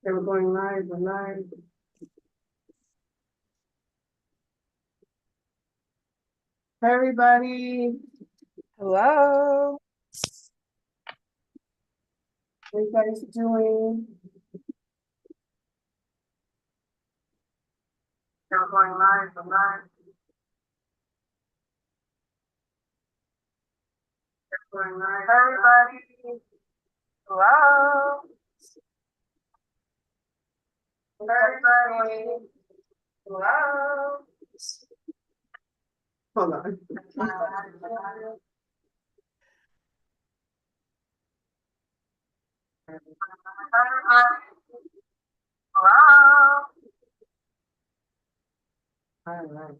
They were going live and live. Hi, everybody. Hello. How you guys doing? They were going live and live. They're going live. Hi, everybody. Hello. Everybody. Hello. Hold on. Hello. All right.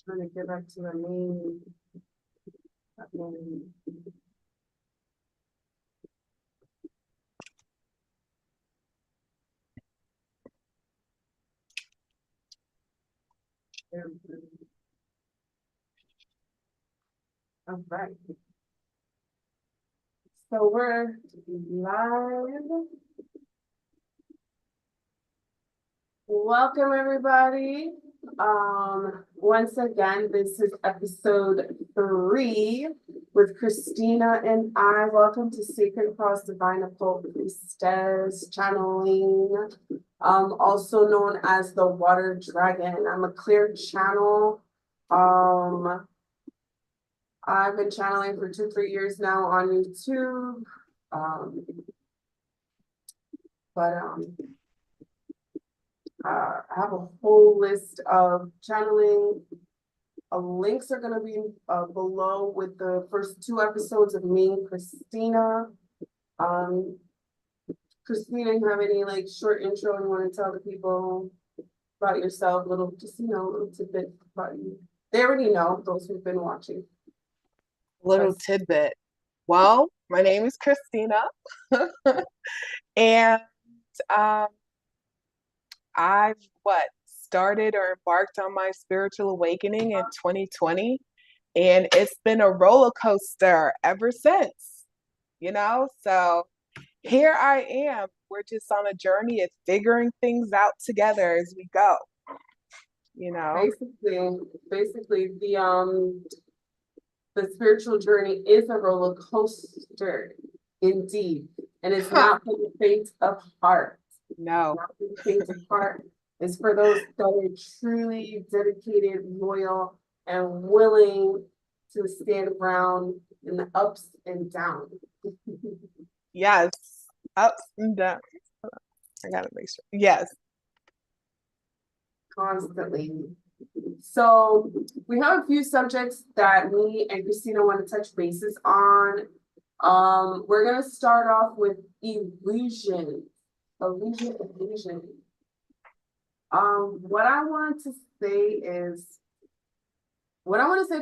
Trying to get back to the main. All right. So we're live. Welcome, everybody. Once again, this is episode 3 with Cristina and I. Welcome to Sacred Cross Divine Occult Priestess Channeling, also known as the Water Dragon. I'm a clear channel. I've been channeling for 2-3 years now on YouTube. I have a whole list of channeling. Links are going to be below with the first 2 episodes of me and Cristina. Cristina, you have any like short intro you want to tell the people about yourself? Little, just a little tidbit about you. They already know, those who've been watching. Little tidbit. Well, my name is Cristina. And I've started or embarked on my spiritual awakening in 2020. And it's been a roller coaster ever since, So here I am. We're just on a journey of figuring things out together as we go. Basically the spiritual journey is a roller coaster, indeed. And it's not for the faint of heart. No. Not for the faint of heart. It's for those that are truly dedicated, loyal, and willing to stand around in the ups and downs. Yes, ups and downs. I gotta make sure. Yes. Constantly. So we have a few subjects that me and Cristina want to touch bases on. We're gonna start off with illusion. Illusion. What I want to say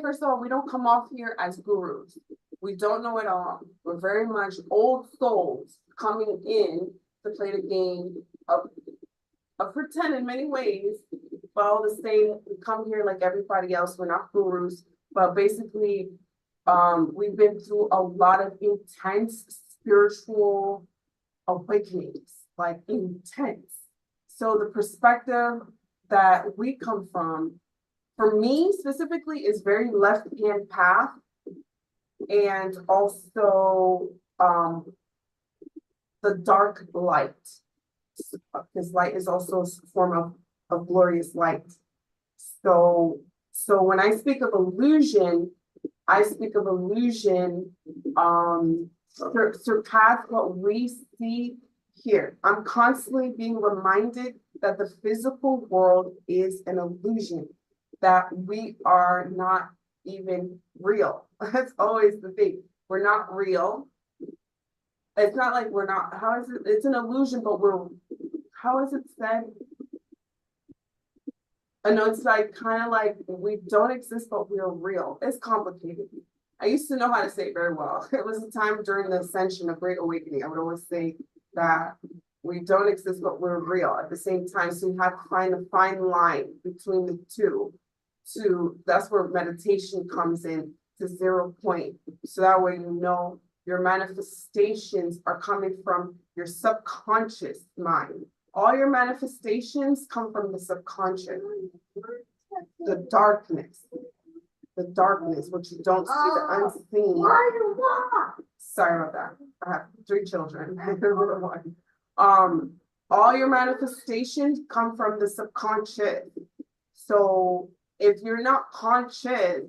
first of all, we don't come off here as gurus. We don't know it all. We're very much old souls coming in to play the game of pretend in many ways, but all the same, we come here like everybody else. We're not gurus, but basically, we've been through a lot of intense spiritual awakenings, like intense. So the perspective that we come from, for me specifically, is very left-hand path, and also the dark light. Because light is also a form of glorious light. So when I speak of illusion, surpass what we see here. I'm constantly being reminded that the physical world is an illusion, that we are not even real. That's always the thing. We're not real. It's not like we're not, how is it? It's an illusion, but how is it said? I know it's like kind of like we don't exist, but we're real. It's complicated. I used to know how to say it very well. It was a time during the ascension of Great Awakening. I would always say that we don't exist, but we're real at the same time. So you have to find a fine line between the two. That's where meditation comes in to 0 point. So that way, you know, your manifestations are coming from your subconscious mind. All your manifestations come from the subconscious, the darkness, what you don't see, the unseen. Sorry about that. I have 3 children. All your manifestations come from the subconscious. So if you're not conscious,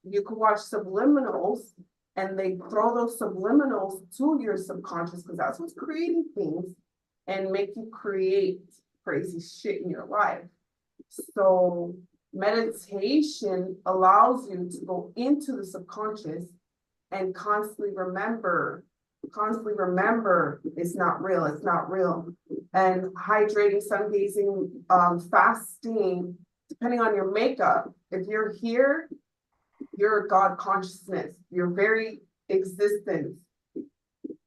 you can watch subliminals and they throw those subliminals to your subconscious because that's what's creating things and make you create crazy shit in your life. So meditation allows you to go into the subconscious and constantly remember it's not real. And hydrating, sun gazing, fasting, depending on your makeup. If you're here, you're a God consciousness. Your very existence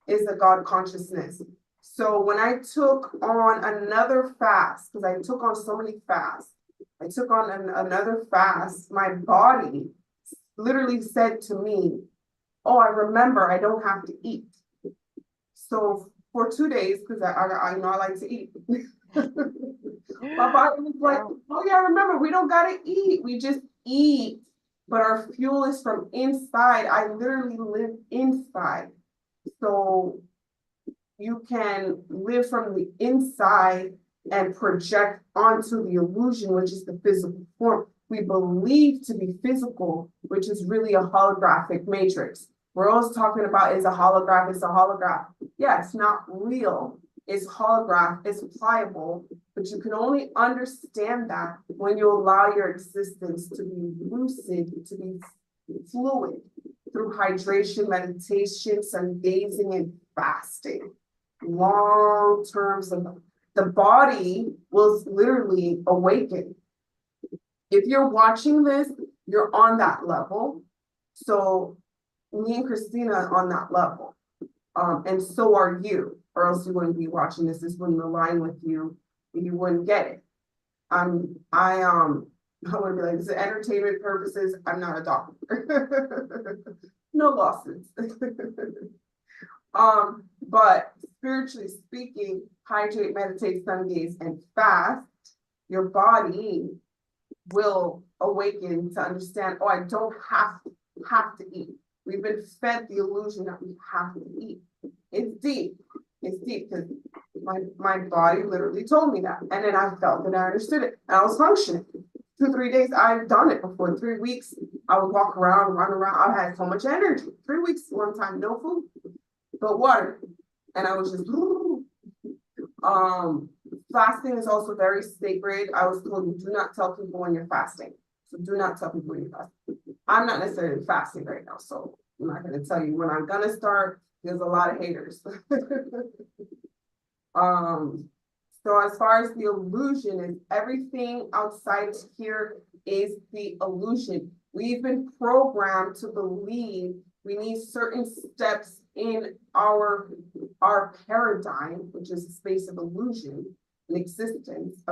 is a God consciousness. So when I took on another fast, because I took on so many fasts, I took on another fast, my body literally said to me, oh, I remember I don't have to eat. So for 2 days, because I know I like to eat, my body was like, oh yeah, remember, we don't gotta eat. We just eat, but our fuel is from inside. I literally live inside. So you can live from the inside and project onto the illusion, which is the physical form. We believe to be physical, which is really a holographic matrix. We're always talking about is a holograph, it's a holograph. Yeah, it's not real. It's holograph, it's pliable, but you can only understand that when you allow your existence to be lucid, to be fluid through hydration, meditation, sun gazing, and fasting. Long terms of the body will literally awaken. If you're watching this, you're on that level. So me and Cristina are on that level. And so are you, or else you wouldn't be watching this. This wouldn't align with you, and you wouldn't get it. I would be like, this is entertainment purposes. I'm not a doctor. No lawsuits. But spiritually speaking, hydrate, meditate, sun gaze, and fast, your body will awaken to understand, oh, I don't have to eat. We've been fed the illusion that we have to eat. It's deep because my body literally told me that. And then I felt that I understood it. And I was functioning. 2-3 days, I've done it before. 3 weeks, I would walk around, run around. I had so much energy. 3 weeks, one time, no food, but water. And I was just, fasting is also very sacred. I was told, do not tell people when you're fasting. So do not tell people when you're fasting. I'm not necessarily fasting right now, so I'm not going to tell you when I'm going to start. There's a lot of haters. So as far as the illusion is, everything outside here is the illusion. We've been programmed to believe we need certain steps in our paradigm, which is the space of illusion and existence,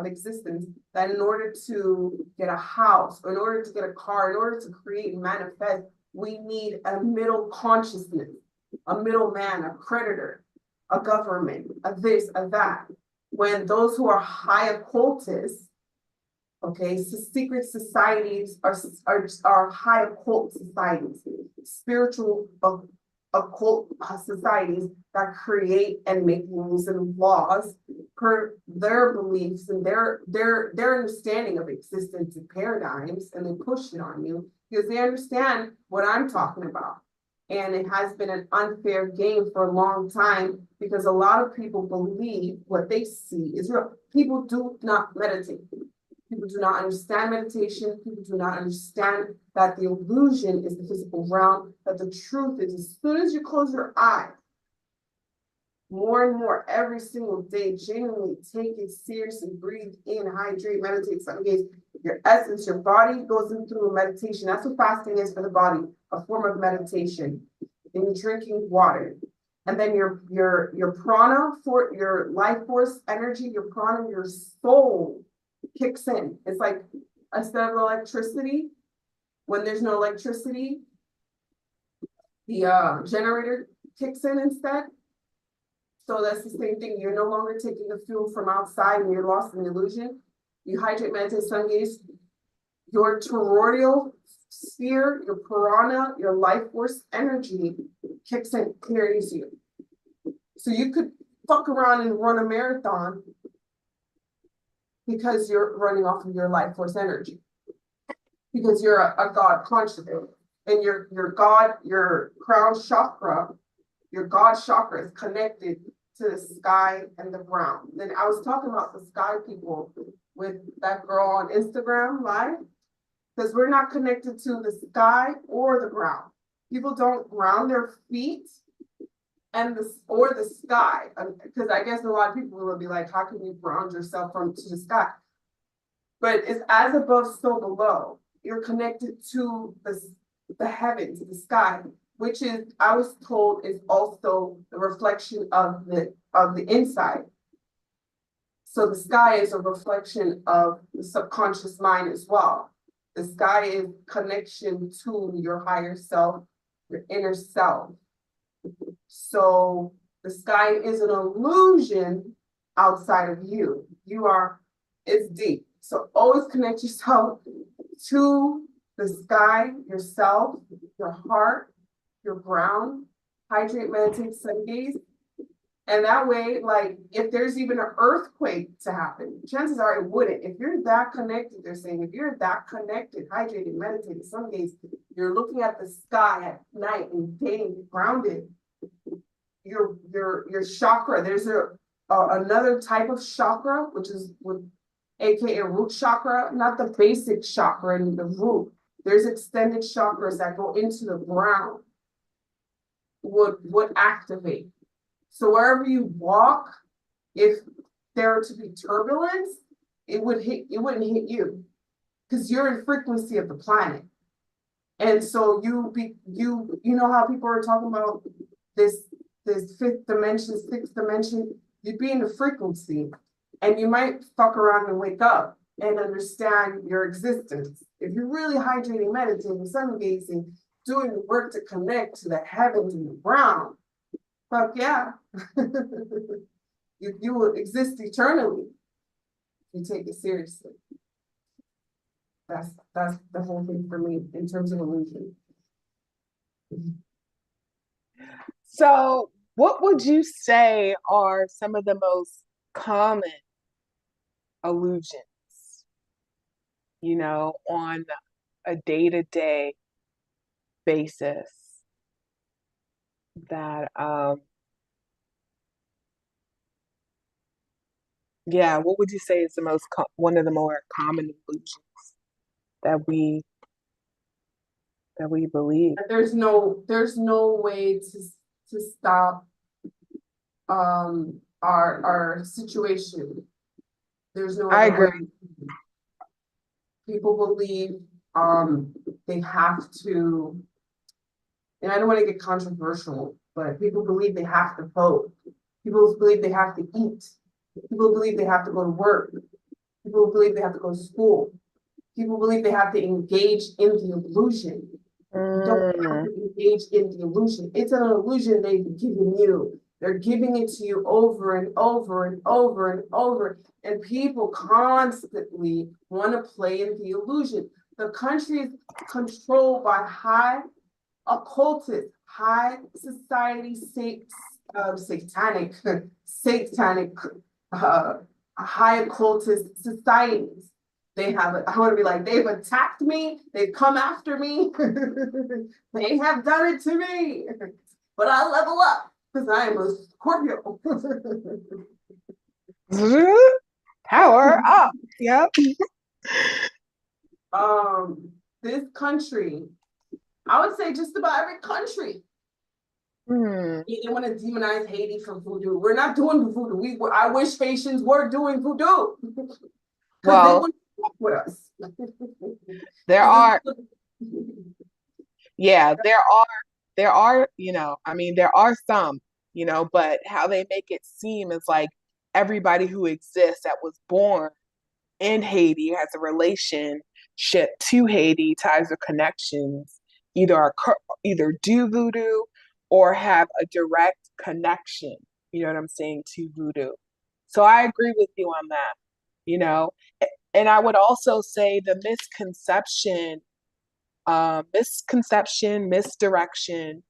that in order to get a house, or in order to get a car, in order to create and manifest, we need a middle consciousness, a middleman, a creditor, a government, a this, a that. When those who are high occultists, okay, so secret societies are high occult societies, spiritual occult societies that create and make rules and laws per their beliefs and their understanding of existence and paradigms, and they push it on you because they understand what I'm talking about. And it has been an unfair game for a long time because a lot of people believe what they see is real. People do not meditate. People do not understand meditation. People do not understand that the illusion is the physical realm, that the truth is as soon as you close your eyes, more and more every single day. Genuinely take it seriously. Breathe in, hydrate, meditate. Some days your essence, your body goes in through a meditation. That's what fasting is for the body, a form of meditation. And you're drinking water. And then your prana, for your life force energy, your prana, your soul kicks in. It's like instead of electricity, when there's no electricity, the generator kicks in instead. So that's the same thing. You're no longer taking the fuel from outside and you're lost in the illusion. You hydrate, meditate, sun gaze. Your toroidal sphere, your prana, your life force energy kicks in, carries you. So you could fuck around and run a marathon because you're running off of your life force energy. Because you're a God conscious. And your God, your crown chakra, your God chakra is connected to the sky and the ground. Then I was talking about the sky people with that girl on Instagram Live, because we're not connected to the sky or the ground. People don't ground their feet and the sky, because I guess a lot of people will be like, how can you ground yourself to the sky? But it's as above, so below. You're connected to the heavens, the sky, which is, I was told, is also the reflection of the inside. So the sky is a reflection of the subconscious mind as well. The sky is connection to your higher self, your inner self. So the sky is an illusion outside of you. It's deep. So always connect yourself to the sky, yourself, your heart, your ground, hydrate, meditate, sun gaze. And that way, like, if there's even an earthquake to happen, chances are it wouldn't. If you're that connected, they're saying, if you're that connected, hydrated, meditated, sun gaze, you're looking at the sky at night and day, grounded. Your chakra, there's another type of chakra, which is aka root chakra, not the basic chakra in the root. There's extended chakras that go into the ground, would activate. So wherever you walk, if there were to be turbulence, it wouldn't hit you, because you're in frequency of the planet. And so you know how people are talking about this fifth dimension, sixth dimension, you'd be in the frequency, and you might fuck around and wake up and understand your existence. If you're really hydrating, meditating, sun gazing, doing the work to connect to the heavens and the ground, fuck yeah. you will exist eternally if you take it seriously. That's the whole thing for me in terms of illusion. So what would you say are some of the most common illusions, on a day-to-day basis that, what would you say is one of the more common illusions that we believe? There's no way to stop our situation. There's no I other agree. way. People believe they have to, and I don't want to get controversial, but people believe they have to vote. People believe they have to eat. People believe they have to go to work. People believe they have to go to school. People believe they have to engage in the illusion. You don't have to engage in the illusion. It's an illusion they've given you. They're giving it to you over and over and over and over. And people constantly want to play in the illusion. The country is controlled by high occultist, high society, satanic, high occultist societies. I want to be like, they've attacked me, they've come after me, they have done it to me, but I level up because I am a Scorpio. Power up. Yep. This country, I would say just about every country Hmm. They want to demonize Haiti for voodoo. We're not doing voodoo. I wish Haitians were doing voodoo because they Well, wouldn't fuck with us. there 'Cause are, it's- yeah, there are, I mean, there are some, but how they make it seem is like everybody who exists that was born in Haiti has a relationship to Haiti, ties or connections, either do voodoo or have a direct connection, you know what I'm saying, to voodoo. So I agree with you on that, you know. And I would also say the misconception, misdirection,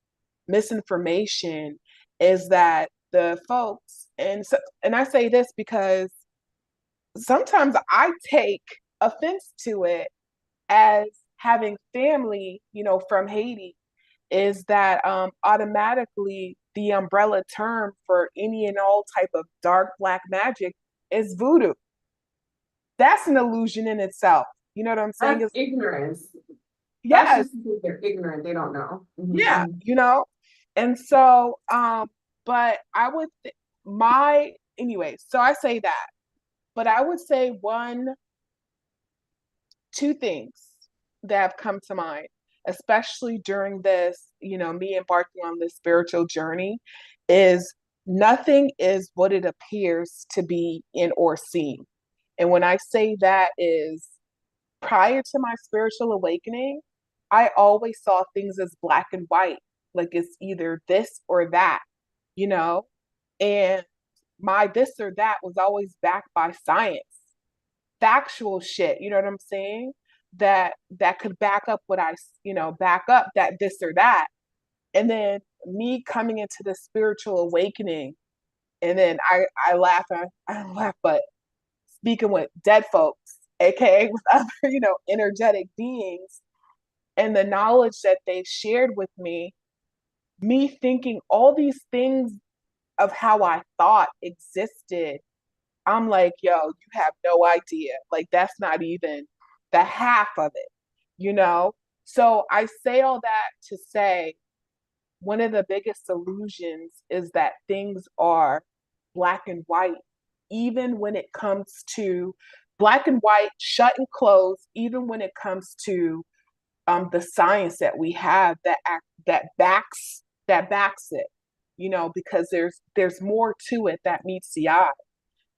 misinformation is that the folks, and I say this because sometimes I take offense to it as having family, from Haiti, is that automatically the umbrella term for any and all type of dark black magic is voodoo. That's an illusion in itself. You know what I'm saying? That's Is ignorance. That's yes, just because they're ignorant. They don't know. yeah, And so, but I would my anyway, so I say that, but I would say two things that have come to mind, especially during this, me embarking on this spiritual journey, is nothing is what it appears to be in or seen. And when I say that is prior to my spiritual awakening, I always saw things as black and white, like it's either this or that, you know? And my this or that was always backed by science, factual shit, you know what I'm saying? That could back up back up that this or that. And then me coming into the spiritual awakening, and then I laugh, I don't laugh, but speaking with dead folks, aka with other, energetic beings, and the knowledge that they've shared with me thinking all these things of how I thought existed. I'm like, yo, you have no idea. Like, that's not even the half of it, you know? So I say all that to say one of the biggest illusions is that things are black and white, even when it comes to black and white, shut and closed, even when it comes to the science that we have that backs it, because there's more to it that meets the eye,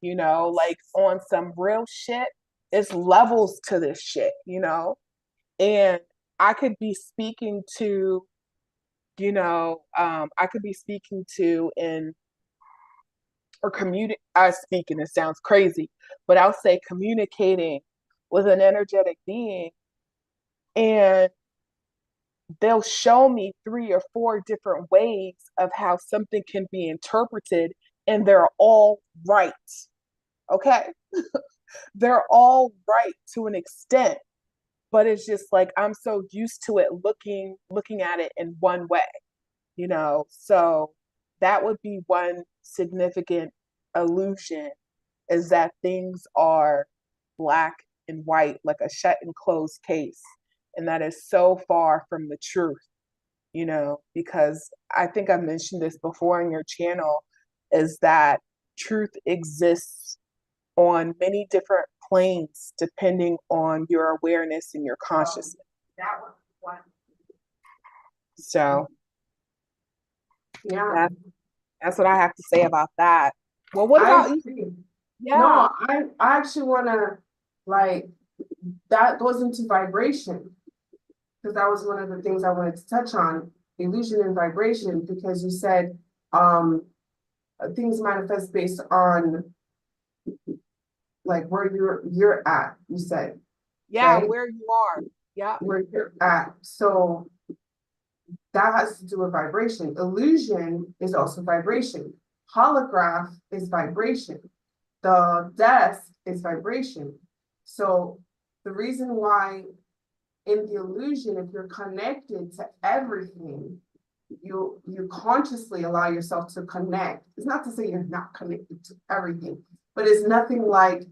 like on some real shit. It's levels to this shit, and I could be speaking to, I could be speaking to in or communicate. I speaking, it sounds crazy, but I'll say communicating with an energetic being, and they'll show me three or four different ways of how something can be interpreted, and they're all right. Okay. They're all right to an extent, but it's just like I'm so used to it looking at it in one way, so that would be one significant illusion, is that things are black and white, like a shut and closed case, and that is so far from the truth, because I think I mentioned this before on your channel, is that truth exists on many different planes depending on your awareness and your consciousness. That one. So Yeah. that's what I have to say about that. Well, what I about you? agree. Yeah. No, I actually wanna like that goes into vibration because that was one of the things I wanted to touch on, illusion and vibration, because you said things manifest based on like where you're at, you said, Yeah, right? where you are. Yeah. Where you're at. So that has to do with vibration. Illusion is also vibration. Holograph is vibration. The desk is vibration. So the reason why in the illusion, if you're connected to everything, you consciously allow yourself to connect. It's not to say you're not connected to everything, but it's nothing like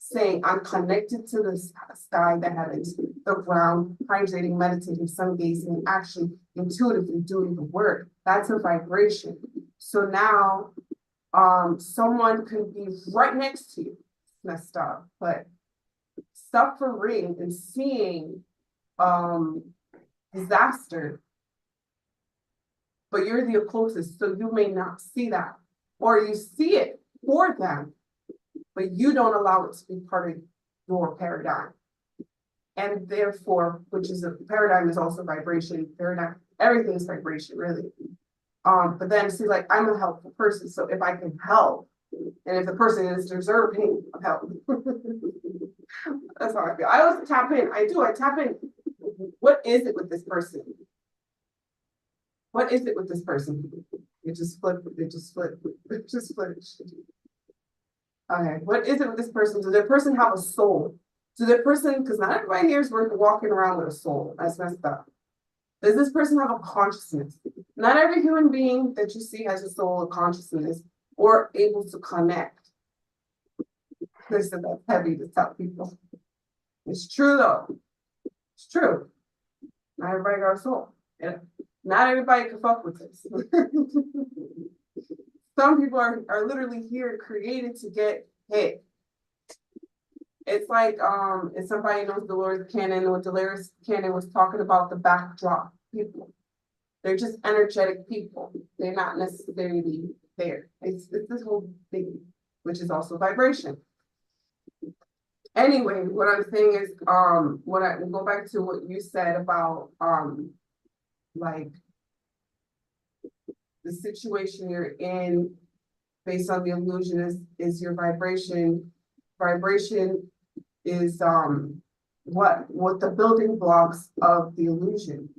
saying I'm connected to the sky, the heavens, the ground, hydrating, meditating, sun gazing, actually intuitively doing the work. That's a vibration. So now someone can be right next to you, messed up, but suffering and seeing disaster, but you're the occultist, so you may not see that, or you see it for them, but you don't allow it to be part of your paradigm. And therefore, which is a paradigm is also vibration, paradigm, everything is vibration, really. But then see, like, I'm a helpful person, so if I can help, and if the person is deserving of help, that's how I feel. I always tap in. I tap in. What is it with this person? What is it with this person? It just flipped. It just flipped. It just flipped. Okay, what is it with this person? Does their person have a soul? Does their person, because not everybody here is worth walking around with a soul. That's messed up. Does this person have a consciousness? Not every human being that you see has a soul, a consciousness, or able to connect. This is heavy to tell people. It's true though. It's true. Not everybody got a soul. Yeah. Not everybody can fuck with this. Some people are literally here created to get hit. It's like if somebody knows Dolores Cannon, what Dolores Cannon was talking about, the backdrop people. They're just energetic people. They're not necessarily there. It's this whole thing, which is also vibration. Anyway, what I'm saying is, when I go back to what you said about like the situation you're in based on the illusion is your vibration. Vibration is what the building blocks of the illusion.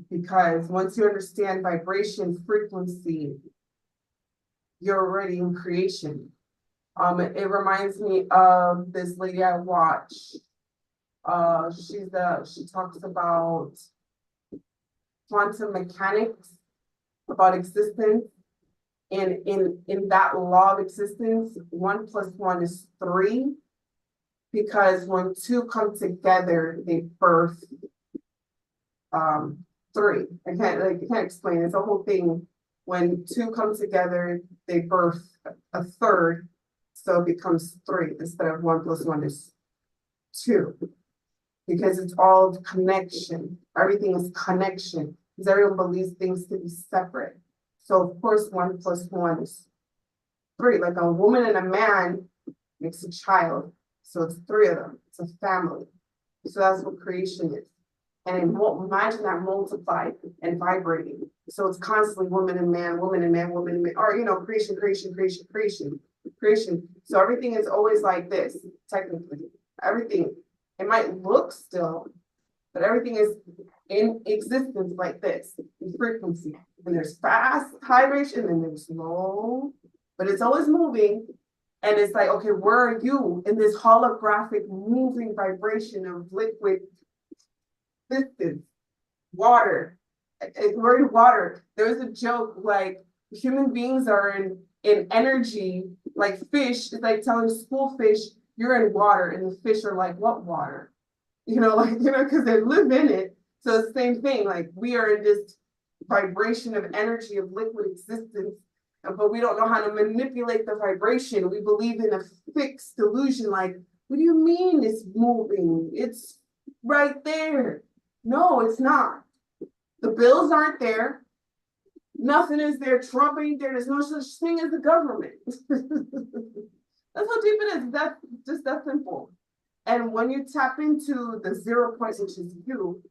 Because once you understand vibration frequency, you're already in creation. It reminds me of this lady I watch. She talks about quantum mechanics, about existence. And in that law of existence, 1 + 1 is 3, because when two come together, they birth 3. I can't explain it. It's a whole thing. When two come together, they birth a third, so it becomes 3 instead of 1 + 1 is 2. Because it's all connection. Everything is connection. Because everyone believes things to be separate. So of course, 1 + 1 is 3. Like a woman and a man makes a child. So it's 3 of them. It's a family. So that's what creation is. And imagine that multiplied and vibrating. So it's constantly woman and man, woman and man, woman and man, or creation, creation, creation, creation, creation. So everything is always like this, technically. Everything. It might look still, but everything is in existence like this, in frequency. And there's fast vibration and there's slow, but it's always moving. And it's like, okay, where are you in this holographic moving vibration of liquid existence? Water. We're in water. There's a joke like human beings are in energy, like fish. It's like telling school fish, you're in water, and the fish are like, what water? Because they live in it. So it's the same thing. Like we are in this vibration of energy of liquid existence, but we don't know how to manipulate the vibration. We believe in a fixed illusion. Like, what do you mean it's moving? It's right there. No, it's not. The bills aren't there. Nothing is there. Trump ain't there. There's no such thing as the government. That's how deep it is. That's just that simple. And when you tap into the 0 point, which is you,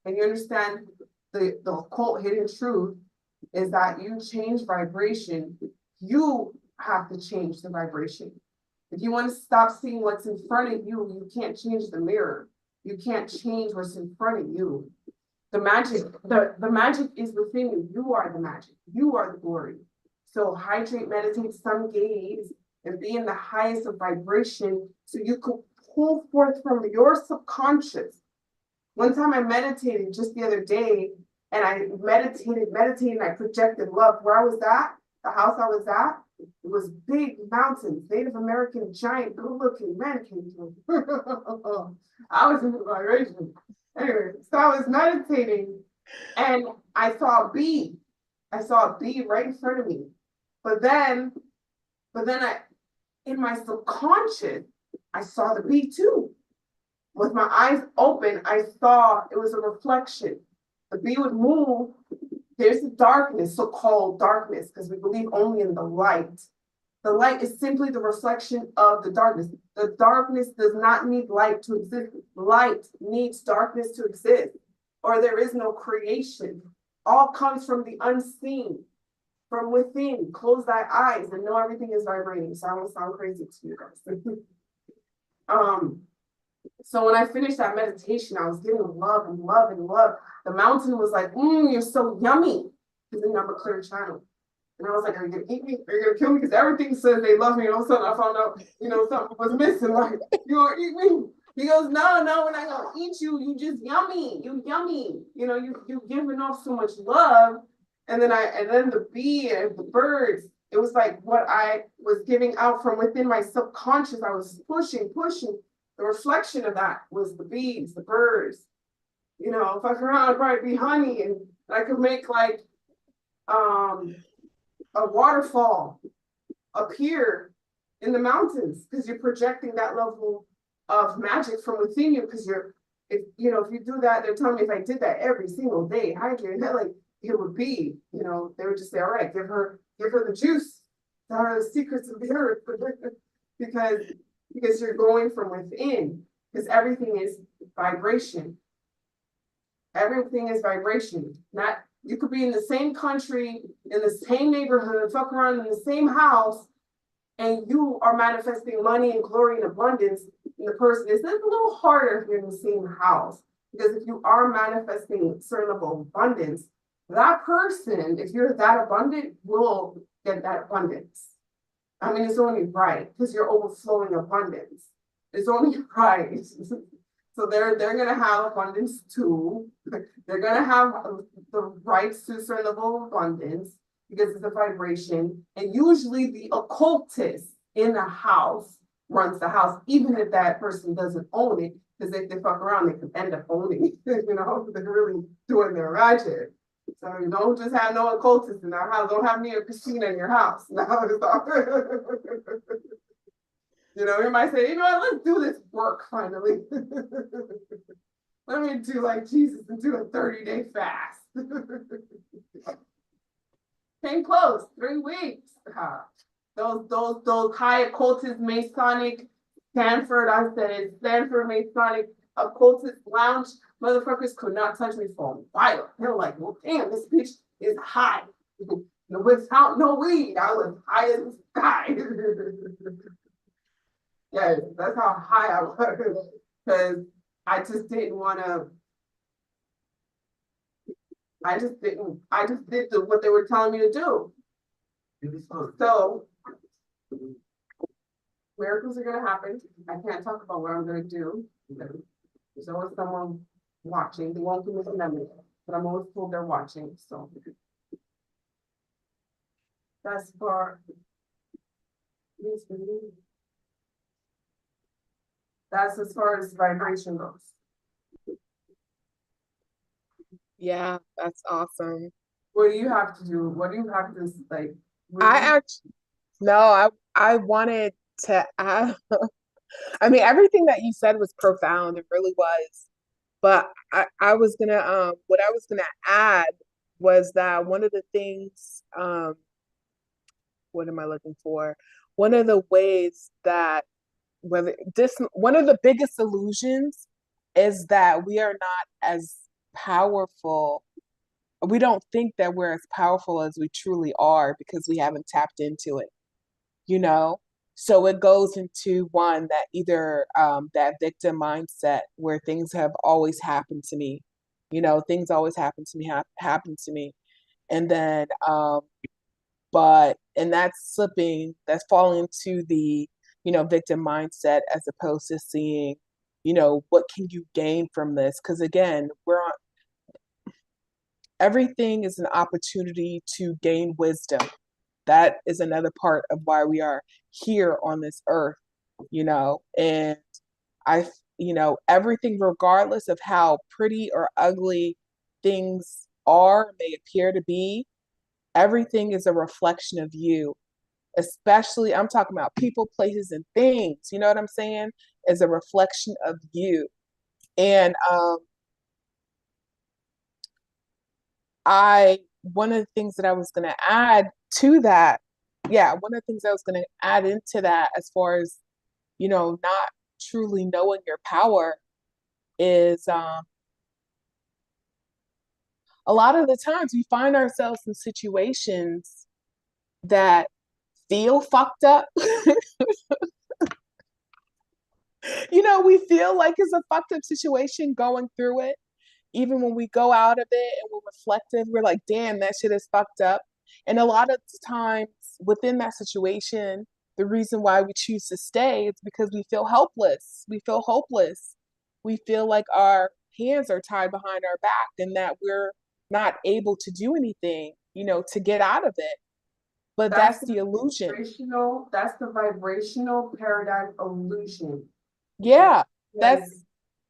and you understand the occult hidden truth is that you change vibration, you have to change the vibration. If you want to stop seeing what's in front of you, you can't change the mirror. You can't change what's in front of you. The magic is within you. You are the magic. You are the glory. So hydrate, meditate, sun gaze, and be in the highest of vibration so you could pull forth from your subconscious. One time I meditated just the other day, and I meditated, and I projected love. Where I was at, the house I was at, It was big mountains, Native American giant, good-looking men came through. I was in the vibration. Anyway, so I was meditating and I saw a bee. I saw a bee right in front of me. But then in my subconscious, I saw the bee too. With my eyes open, I saw it was a reflection. The bee would move. There's a darkness, so-called darkness, because we believe only in the light. The light is simply the reflection of the darkness. The darkness does not need light to exist. Light needs darkness to exist, or there is no creation. All comes from the unseen, from within. Close thy eyes and know everything is vibrating. So I won't sound crazy to you guys. So when I finished that meditation, I was getting love and love and love. The mountain was like, you're so yummy. Because then I'm a clear channel. And I was like, are you gonna eat me? Are you gonna kill me? Because everything says they love me. And all of a sudden I found out, something was missing. Like, you gonna eat me? He goes, no, we're not gonna eat you. You just yummy. You yummy. You giving off so much love. And then the bee and the birds, it was like what I was giving out from within my subconscious. I was pushing. The reflection of that was the bees, the birds. Fuck around, it'd probably be honey, and I could make like a waterfall appear in the mountains because you're projecting that level of magic from within you. Because if you do that, they're telling me if I did that every single day, it would be, they would just say, all right, give her the juice, tell her the secrets of the earth, because you're going from within, because everything is vibration. Everything is vibration. Not you could be in the same country, in the same neighborhood, fuck around in the same house, and you are manifesting money and glory and abundance. And the person is a little harder if you're in the same house. Because if you are manifesting certain level of abundance, that person, if you're that abundant, will get that abundance. I mean, it's only right because you're overflowing abundance. It's only right. So they're gonna have abundance too. They're gonna have the rights to a certain level of abundance because it's a vibration. And usually the occultist in the house runs the house, even if that person doesn't own it, because if they fuck around, they could end up owning it. They're really doing their magic. So you don't just have no occultists in our house. Don't have me or Cristina in your house. You might say, let's do this work finally. Let me do like Jesus and do a 30-day fast. Came close, 3 weeks. Those high occultist Masonic Stanford Masonic occultist lounge motherfuckers could not touch me for a while. They were like, well, damn, this bitch is high. Without no weed, I was high as the sky. Yeah, that's how high I was. Because I just didn't want to. I just did what they were telling me to do. So miracles are gonna happen. I can't talk about what I'm gonna do. There's always someone watching. They won't give me the memory, but I'm always told they're watching. So that's for that's as far as vibration goes. Yeah, that's awesome. What do you have to do? What do you have to like? I wanted to add, I mean, everything that you said was profound. It really was. But I was gonna, what I was gonna add was that one of the things, what am I looking for? One of the ways that one of the biggest illusions is that we are not as powerful. We don't think that we're as powerful as we truly are because we haven't tapped into it, you know? So it goes into one that either that victim mindset where things have always happened to me, things always happen to me. And then, and that's falling into the, victim mindset as opposed to seeing, what can you gain from this? Because again, everything is an opportunity to gain wisdom. That is another part of why we are here on this earth, and I, everything, regardless of how pretty or ugly things are, may appear to be, everything is a reflection of you. Especially, I'm talking about people, places, and things. You know what I'm saying? Is a reflection of you. And one of the things that I was going to add to that, one of the things I was going to add into that, as far as, not truly knowing your power, is a lot of the times we find ourselves in situations that feel fucked up. We feel like it's a fucked up situation going through it. Even when we go out of it and we're reflective, we're like, damn, that shit is fucked up. And a lot of times within that situation, the reason why we choose to stay is because we feel helpless. We feel hopeless. We feel like our hands are tied behind our back and that we're not able to do anything, to get out of it. But that's the illusion. That's the vibrational paradigm illusion. Yeah,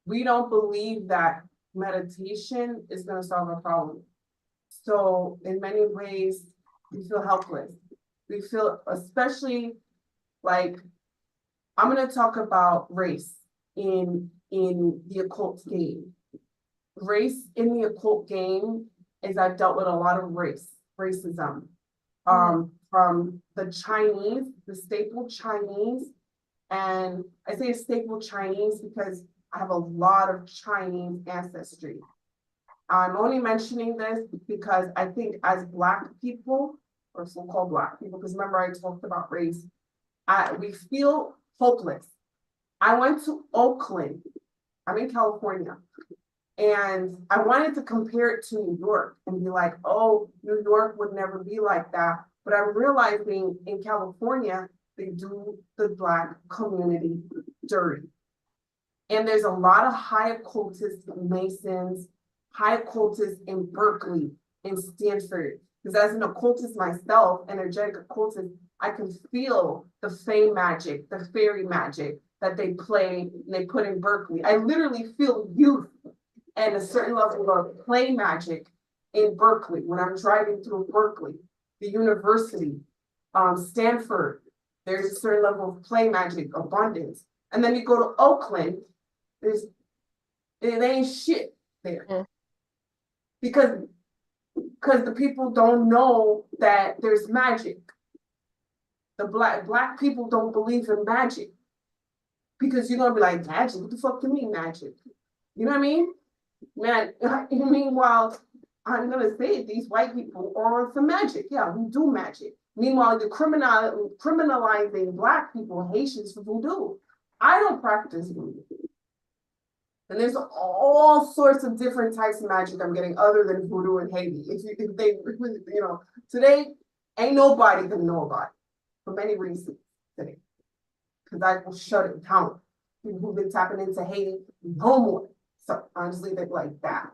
we don't believe that meditation is going to solve a problem. So in many ways, we feel helpless. We feel, especially like, I'm going to talk about race in the occult game. Race in the occult game is, I've dealt with a lot of racism. From the Chinese, the staple Chinese, and I say staple Chinese because I have a lot of Chinese ancestry. I'm only mentioning this because I think as Black people, or so-called Black people, because remember I talked about race, we feel hopeless. I went to Oakland, I'm in California, and I wanted to compare it to New York and be like, oh, New York would never be like that. But I'm realizing in California, they do the Black community dirty. And there's a lot of high occultist Masons, high occultists in Berkeley, in Stanford. Because as an occultist myself, energetic occultist, I can feel the fey magic, the fairy magic that they play and they put in Berkeley. I literally feel youth and a certain level of play magic in Berkeley when I'm driving through Berkeley, the university, Stanford. There's a certain level of play magic, abundance. And then you go to Oakland, it ain't shit there. Because the people don't know that there's magic. The black people don't believe in magic. Because you're gonna be like, magic? What the fuck do you mean magic? You know what I mean? Man, meanwhile, I'm gonna say it, these white people are on some magic. Yeah, we do magic. Meanwhile, you're criminalizing Black people, Haitians, for voodoo. I don't practice voodoo. And there's all sorts of different types of magic I'm getting other than voodoo and Haiti. If they, today, ain't nobody gonna know about it for many reasons today. Because I will shut it down. People who've been tapping into Haiti, no more. So honestly, they're like that.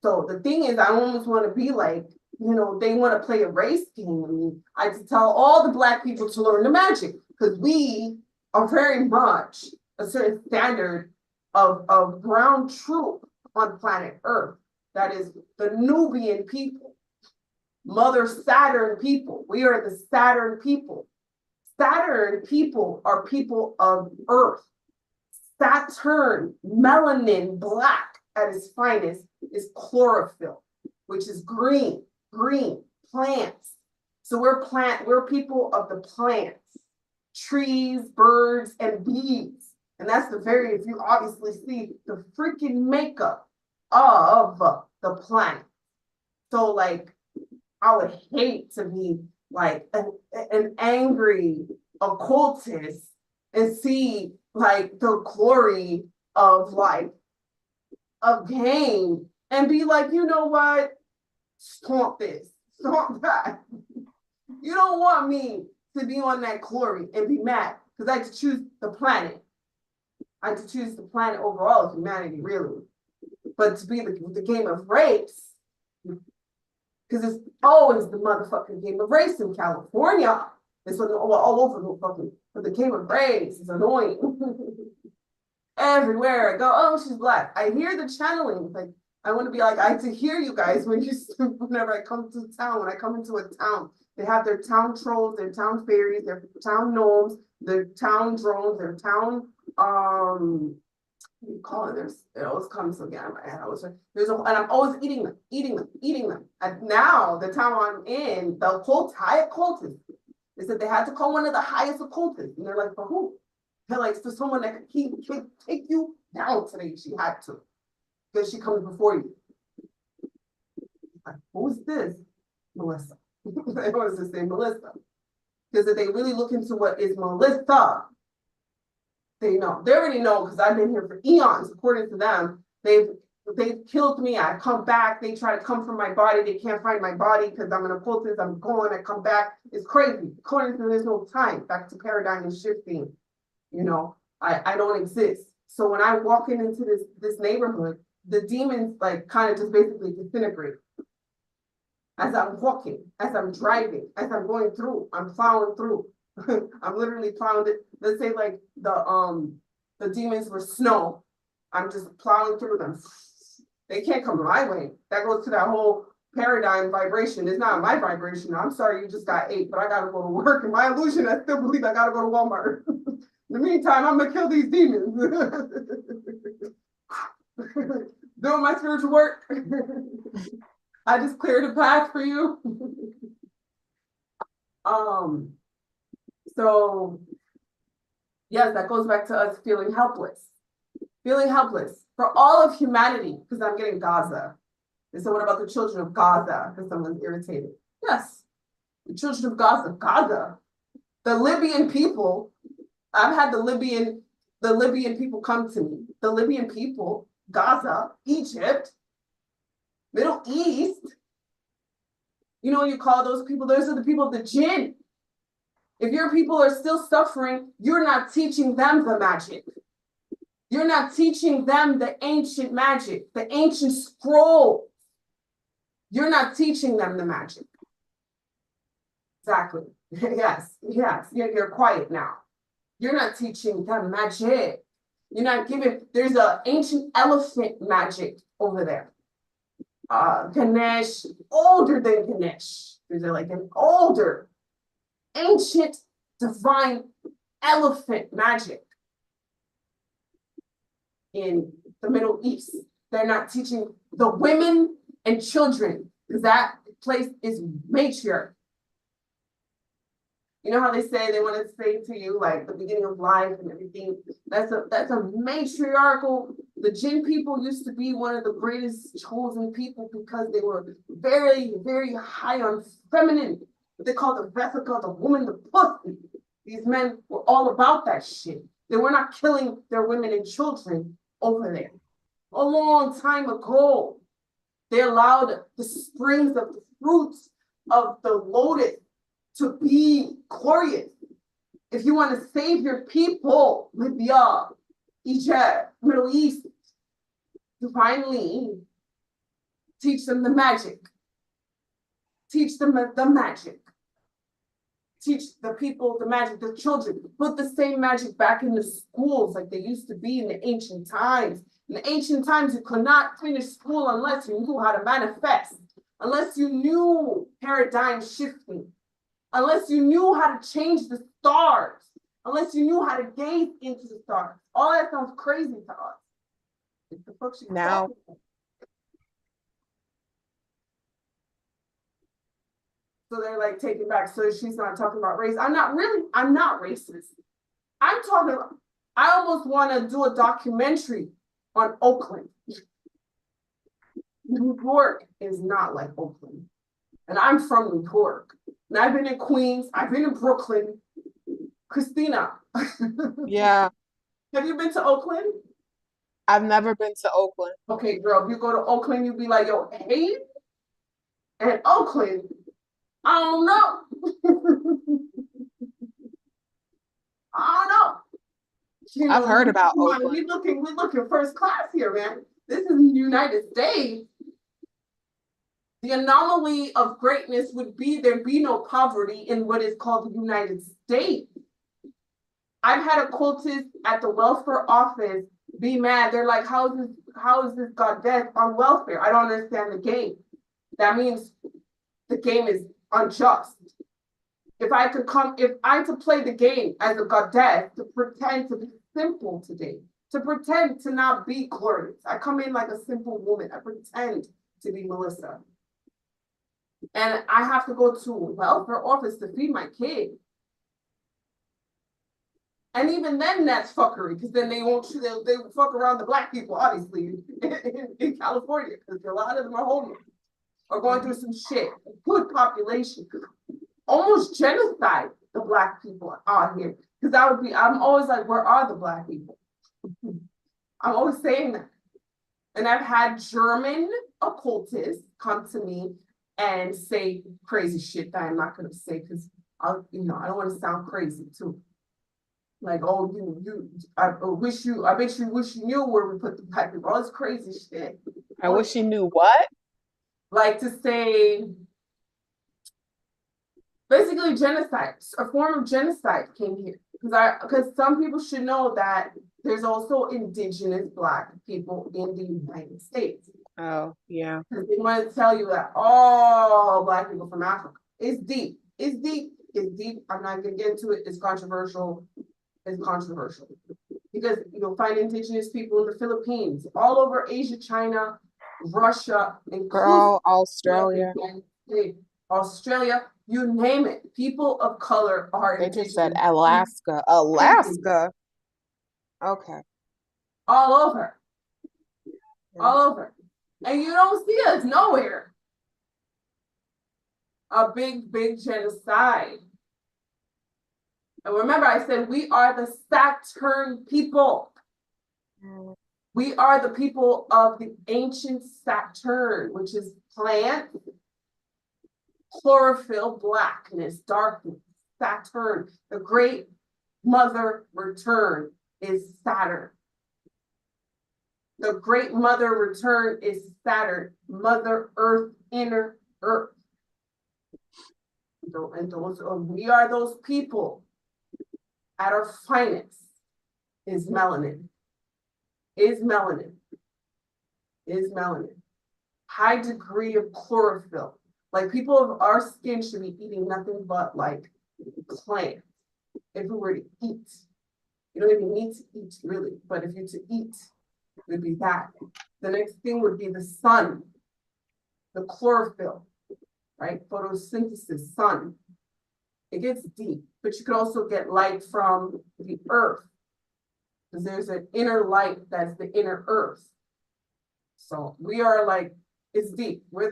So the thing is, I almost want to be like, they want to play a race game with me. I have to tell all the Black people to learn the magic because we are very much a certain standard of ground truth on planet Earth. That is the Nubian people, Mother Saturn people. We are the Saturn people. Saturn people are people of Earth. Saturn, melanin, Black at its finest, is chlorophyll, which is green plants. So we're people of the plants, trees, birds, and bees. And that's if you obviously see the freaking makeup of the planet. So like, I would hate to be like an angry occultist and see like the glory of game and be like, you know what? Stomp this, stomp that. You don't want me to be on that glory and be mad because I had to choose the planet. I had to choose the planet overall of humanity, really. But to be the game of race, Because it's always the motherfucking game of race in California. It's all over the fucking, but the game of race is annoying. Everywhere I go, oh, she's black. I hear the channeling. Like, I want to be like, I to hear you guys when you, whenever I come to town, when I come into a town, they have their town trolls, their town fairies, their town gnomes, their town drones, their town, what do you call it? It always comes again in my head. And I'm always eating them. And now the town I'm in, the high occultist, they said they had to call one of the highest occultists. And they're like, for who? They're like, for someone that could take you down today, she had to. Because she comes before you. Like, who's this? Melissa. They always just say Melissa. Because if they really look into what is Melissa, they know. They already know because I've been here for eons. According to them, they've killed me. I come back. They try to come from my body. They can't find my body because I'm an occultist. I'm going. I come back. It's crazy. According to them, there's no time. Back to paradigm and shifting. You know, I don't exist. So when I walk into this neighborhood, the demons like kind of just basically disintegrate. As I'm walking, as I'm driving, as I'm going through, I'm plowing through. I'm literally plowing it. Let's say like the demons were snow. I'm just plowing through them. They can't come my way. That goes to that whole paradigm vibration. It's not my vibration. I'm sorry you just got ate, but I gotta go to work. In my illusion, I still believe I gotta go to Walmart. In the meantime, I'm gonna kill these demons. Doing my spiritual work. I just cleared a path for you. So yes, that goes back to us feeling helpless. Feeling helpless for all of humanity, because I'm getting Gaza. And so what about the children of Gaza? Because someone's irritated. Yes, the children of Gaza. The Libyan people, I've had the Libyan people come to me. The Libyan people, Gaza, Egypt, Middle East. You know what you call those people? Those are the people of the jinn. If your people are still suffering, you're not teaching them the magic. You're not teaching them the ancient magic, the ancient scroll. You're not teaching them the magic. Exactly. Yes. You're quiet now. You're not teaching them magic. You're not giving, there's an ancient elephant magic over there. Ganesh, older than Ganesh. There's like an older, ancient, divine elephant magic in the Middle East. They're not teaching the women and children because that place is matriarch. You know how they say they want to say to you like the beginning of life and everything. That's a matriarchal. The jinn people used to be one of the greatest chosen people because they were very, very high on feminine. What they call the Vesica, the woman, the pussy. These men were all about that shit. They were not killing their women and children over there. A long time ago, they allowed the springs of the fruits of the lotus to be glorious. If you want to save your people, Libya, Egypt, Middle East, divinely teach them the magic. Teach them the magic. Teach the people the magic, the children. Put the same magic back in the schools like they used to be in the ancient times. In the ancient times, you could not finish school unless you knew how to manifest, unless you knew paradigm shifting, unless you knew how to change the stars, unless you knew how to gaze into the stars. All that sounds crazy to us. It's the fuck she's Now, talking about. So they're like taking back. So she's not talking about race. I'm not racist. I'm talking about, I almost want to do a documentary on Oakland. New York is not like Oakland. And I'm from New York. And I've been in Queens. I've been in Brooklyn. Cristina. yeah, Have you been to Oakland? I've never been to Oakland. Okay, girl, if you go to Oakland, you'll be like, yo, hey, and Oakland, I don't know. I don't know. You I've heard about Oakland. we're looking first class here, man. This is the United States. The anomaly of greatness would be there be no poverty in what is called the United States. I've had occultists at the welfare office be mad. They're like, how is this goddess on welfare? I don't understand the game. That means the game is unjust. If I could play the game as a goddess, to pretend to be simple today, to pretend to not be glorious. I come in like a simple woman. I pretend to be Melissa. And I have to go to a welfare office to feed my kid. And even then, that's fuckery, because then they won't, they fuck around the Black people, obviously, in California, because a lot of them are homeless or going through some shit. Good population, almost genocide the Black people out here. Because I'm always like, where are the Black people? I'm always saying that. And I've had German occultists come to me and say crazy shit that I'm not going to say, because I don't want to sound crazy too. Like, oh, I bet you wish you knew where we put the Black people. All this crazy shit. I wish you knew what? Like to say, basically genocide, a form of genocide came here. Because some people should know that there's also indigenous Black people in the United States. Oh, yeah. Because they want to tell you that all Black people from Africa. It's deep. It's deep. It's deep. I'm not going to get into it. It's controversial. It's controversial. Because you'll find indigenous people in the Philippines, all over Asia, China, Russia, Girl, Australia. Australia, you name it. People of color are They indigenous. just said Alaska. Alaska. Okay. All over. All over. And you don't see us nowhere. A big, big genocide. And remember, I said we are the Saturn people. We are the people of the ancient Saturn, which is plant, chlorophyll, blackness, darkness, Saturn. The great mother return is Saturn. The great mother return is Saturn, Mother Earth, inner Earth. And we are those people at our finest. Is melanin. Is melanin. Is melanin. High degree of chlorophyll. Like people of our skin should be eating nothing but like plants. If we were to eat, you don't even need to eat really, but if you're to eat, it would be that. The next thing would be the sun, the chlorophyll, right? Photosynthesis, sun. It gets deep, but you could also get light from the earth, because there's an inner light that's the inner earth. So we are like, it's deep. We're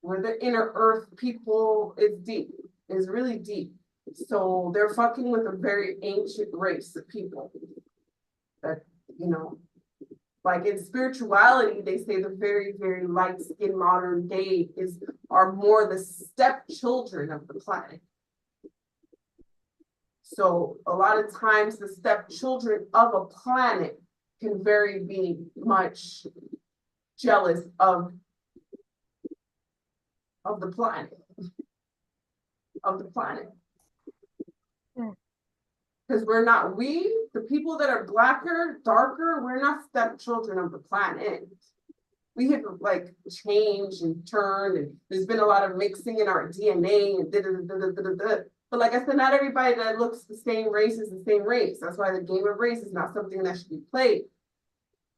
the inner earth people. It's deep. It's really deep. So they're fucking with a very ancient race of people that, like in spirituality, they say the very, very light skinned modern day are more the stepchildren of the planet. So a lot of times the stepchildren of a planet can be much jealous of the planet. Of the planet. Because the people that are blacker, darker, we're not stepchildren of the planet. We have like changed and turned, and there's been a lot of mixing in our DNA and da-da-da-da-da-da-da. But like I said, not everybody that looks the same race is the same race. That's why the game of race is not something that should be played.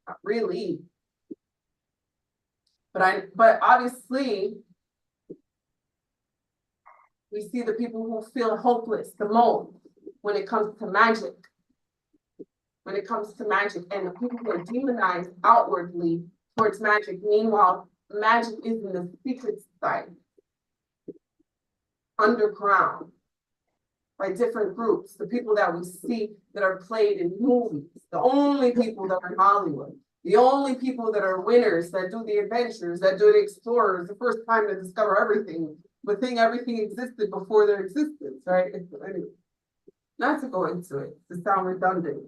Not really. But obviously, we see the people who feel hopeless the most when it comes to magic. When it comes to magic, and the people who are demonized outwardly towards magic. Meanwhile, magic is in the secret society, underground, by different groups. The people that we see that are played in movies, the only people that are in Hollywood, the only people that are winners, that do the adventures, that do the explorers, the first time to discover everything, but think everything existed before their existence, right? Anyway, not to go into it, to sound redundant.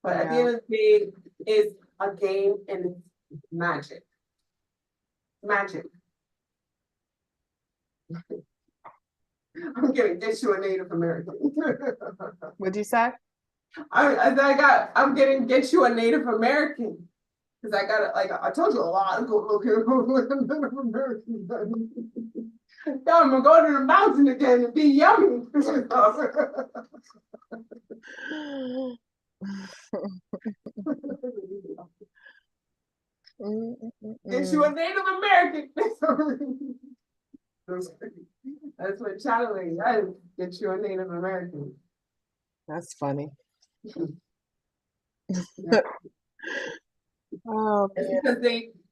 But at the end of the day, it's a game and it's magic. Magic. I'm gonna get you a Native American. What'd you say? I'm getting get you a Native American. Because I got it, like I told you a lot of go look here. Native American. Yeah, I'm gonna go to the mountain again and be yummy. Get you a Native American. That's what channeling does. Get you a Native American. That's funny. Yeah. Oh, It's man. because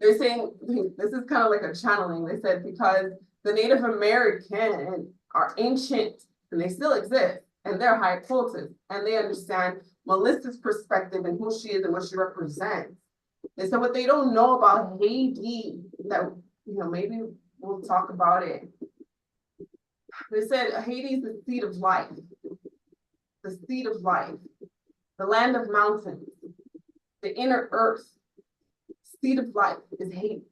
they're saying this is kind of like a channeling. They said because the Native American are ancient and they still exist and they're high cultists and they understand Melissa's perspective and who she is and what she represents. And so what they don't know about Haiti, that maybe we'll talk about it. They said Haiti is the seat of life, the seat of life, the land of mountains, the inner earth. Seat of life is Haiti.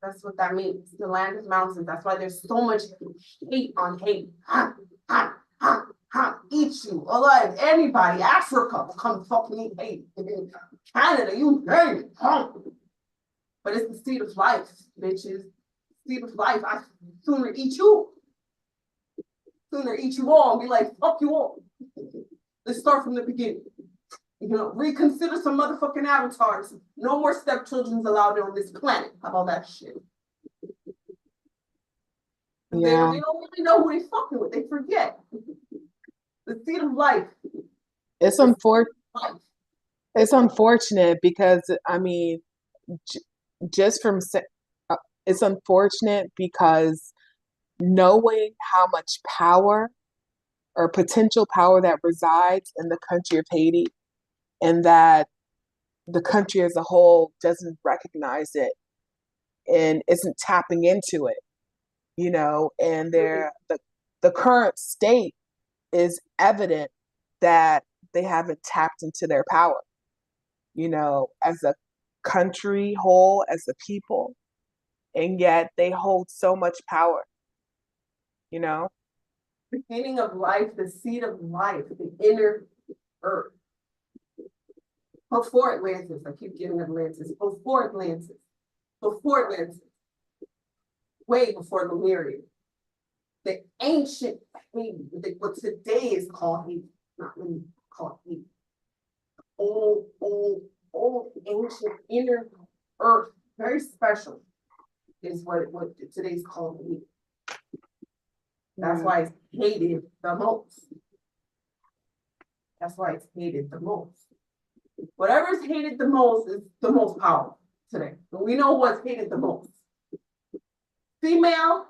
That's what that means. The land of mountains. That's why there's so much hate on Haiti. Eat you alive. Anybody, Africa will come fucking eat Haiti. Canada, you hate it. But it's the seat of life, bitches. Seat of life. I sooner eat you. Sooner eat you all and be like, fuck you all. Let's start from the beginning. Reconsider some motherfucking avatars. No more stepchildren's allowed on this planet. How about that shit? Yeah. They don't really know who they fucking with. They forget. The seed of life. It's unfortunate because, I mean, just from it's unfortunate because knowing how much power or potential power that resides in the country of Haiti, and that the country as a whole doesn't recognize it and isn't tapping into it, and the current state is evident that they haven't tapped into their power, as a country whole, as a people, and yet they hold so much power, Beginning of life, the seed of life, the inner earth. Before Atlantis, I keep getting Atlantis. Before Atlantis. Way before Lemuria. The ancient Haiti, what today is called Haiti, not really called Haiti. Old ancient inner earth, very special, is what today's called Haiti. That's why it's hated the most. That's why it's hated the most. Whatever's hated the most is the most powerful today. But we know what's hated the most. Female,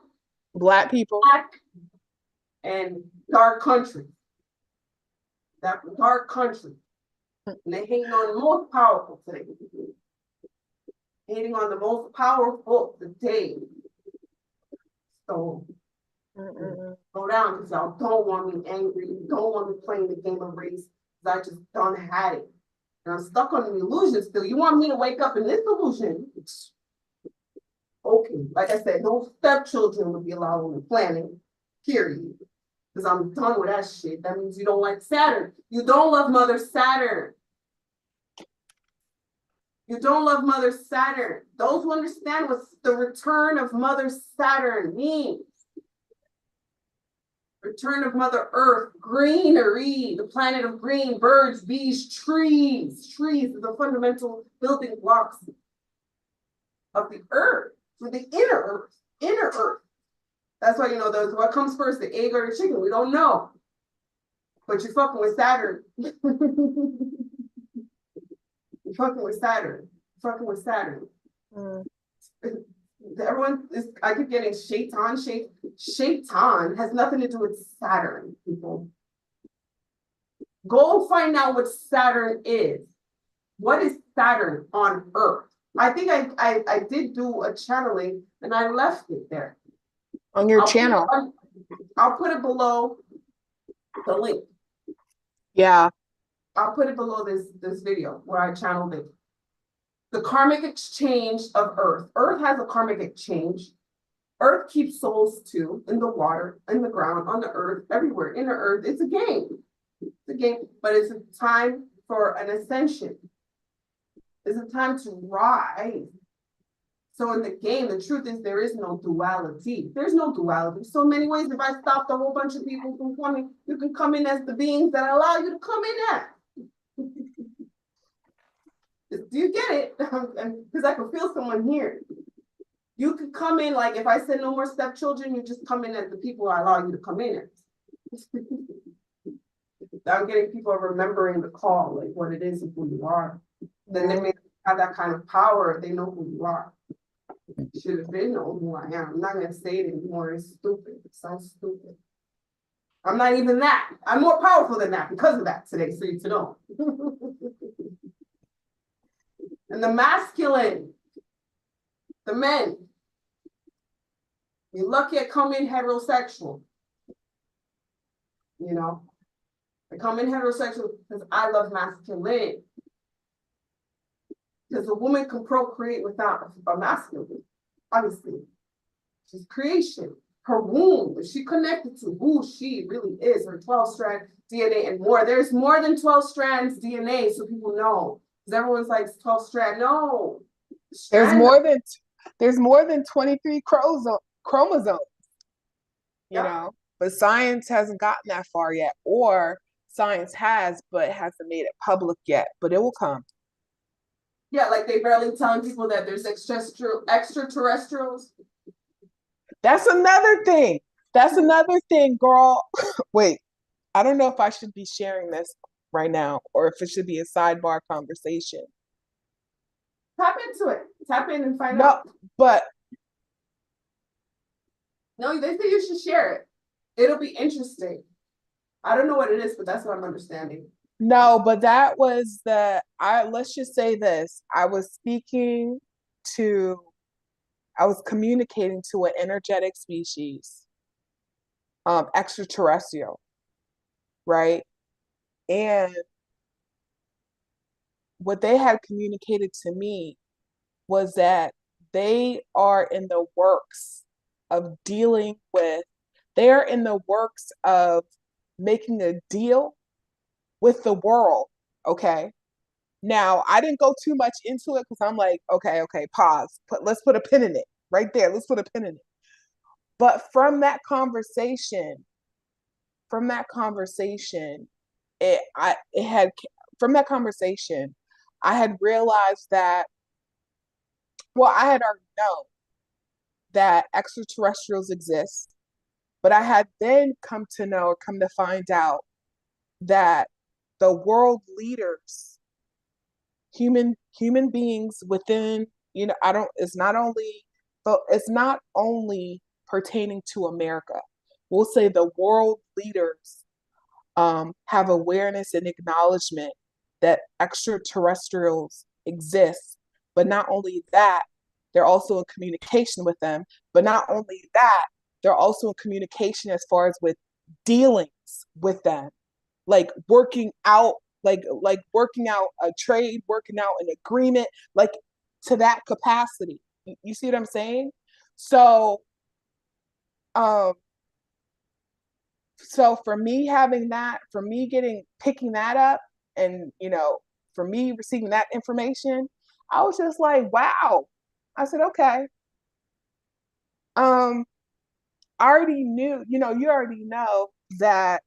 Black people, Black, and dark country. That dark country. And they hating on the most powerful today. Hating on the most powerful today. So go down because y'all don't want me angry. You don't want me playing the game of race because I just done had it. And I'm stuck on the illusion still. You want me to wake up in this illusion? Okay, like I said, no stepchildren would be allowed on the planet, period. Because I'm done with that shit. That means you don't like Saturn. You don't love Mother Saturn. You don't love Mother Saturn. Those who understand what the return of Mother Saturn means. Return of Mother Earth, greenery, the planet of green, birds, bees, trees. Trees are the fundamental building blocks of the earth, for the inner earth. That's why, what comes first, the egg or the chicken? We don't know. But you're fucking with Saturn. You're fucking with Saturn. You're fucking with Saturn. Everyone is, I keep getting Shaitan. Shaitan has nothing to do with Saturn, people. Go find out what Saturn is. What is Saturn on Earth? I think I did do a channeling and I left it there. On your channel. I'll put it below the link. Yeah. I'll put it below this video where I channeled it. The karmic exchange of Earth. Earth has a karmic exchange. Earth keeps souls too, in the water, in the ground, on the earth, everywhere. In the earth, it's a game. It's a game, but it's a time for an ascension. It's a time to rise. So in the game, the truth is there is no duality. There's no duality. So many ways, if I stopped a whole bunch of people from coming, you can come in as the beings that allow you to come in at. Do you get it? Because I can feel someone here. You could come in, like if I said no more stepchildren, you just come in as the people I allow you to come in as. I'm getting people remembering the call, like what it is and who you are. Then they may have that kind of power, they know who you are. Should have been know who I am. I'm not gonna say it anymore. It's stupid. It sounds stupid. I'm not even that. I'm more powerful than that because of that today, so you to know. And the masculine, the men, you're lucky I come in heterosexual. You know, I come in heterosexual because I love masculine. Because a woman can procreate without a masculine, obviously. She's creation. Her womb, is she connected to who she really is, her 12-strand DNA and more. There's more than 12 strands DNA, so people know. Because everyone's like 12-strand. No. There's more than 23 chromosomes, you know, but science hasn't gotten that far yet, or science has, but hasn't made it public yet, but it will come. Yeah, like they barely telling people that there's extraterrestrials. That's another thing. That's another thing, girl. Wait, I don't know if I should be sharing this right now or if it should be a sidebar conversation. Tap into it. Tap in and find No, out. but no, they say you should share it. It'll be interesting. I don't know what it is, but that's what I'm understanding. No, but that was let's just say this. I was communicating to an energetic species, extraterrestrial, right? And what they had communicated to me was that they are in the works of making a deal with the world. Okay. Now, I didn't go too much into it because I'm like, okay, pause. Let's put a pin in it right there. Let's put a pin in it. But from that conversation, I had realized that, well, I had already known that extraterrestrials exist, but I had then come to find out that the world leaders, human beings within, it's not only pertaining to America. We'll say the world leaders have awareness and acknowledgement that extraterrestrials exist, but not only that, they're also in communication with them. But not only that, they're also in communication as far as with dealings with them, like working out a trade, working out an agreement, like to that capacity. You see what I'm saying? So for me picking that up and, for me receiving that information, I was just like, wow. I said, okay. I already knew, you already know that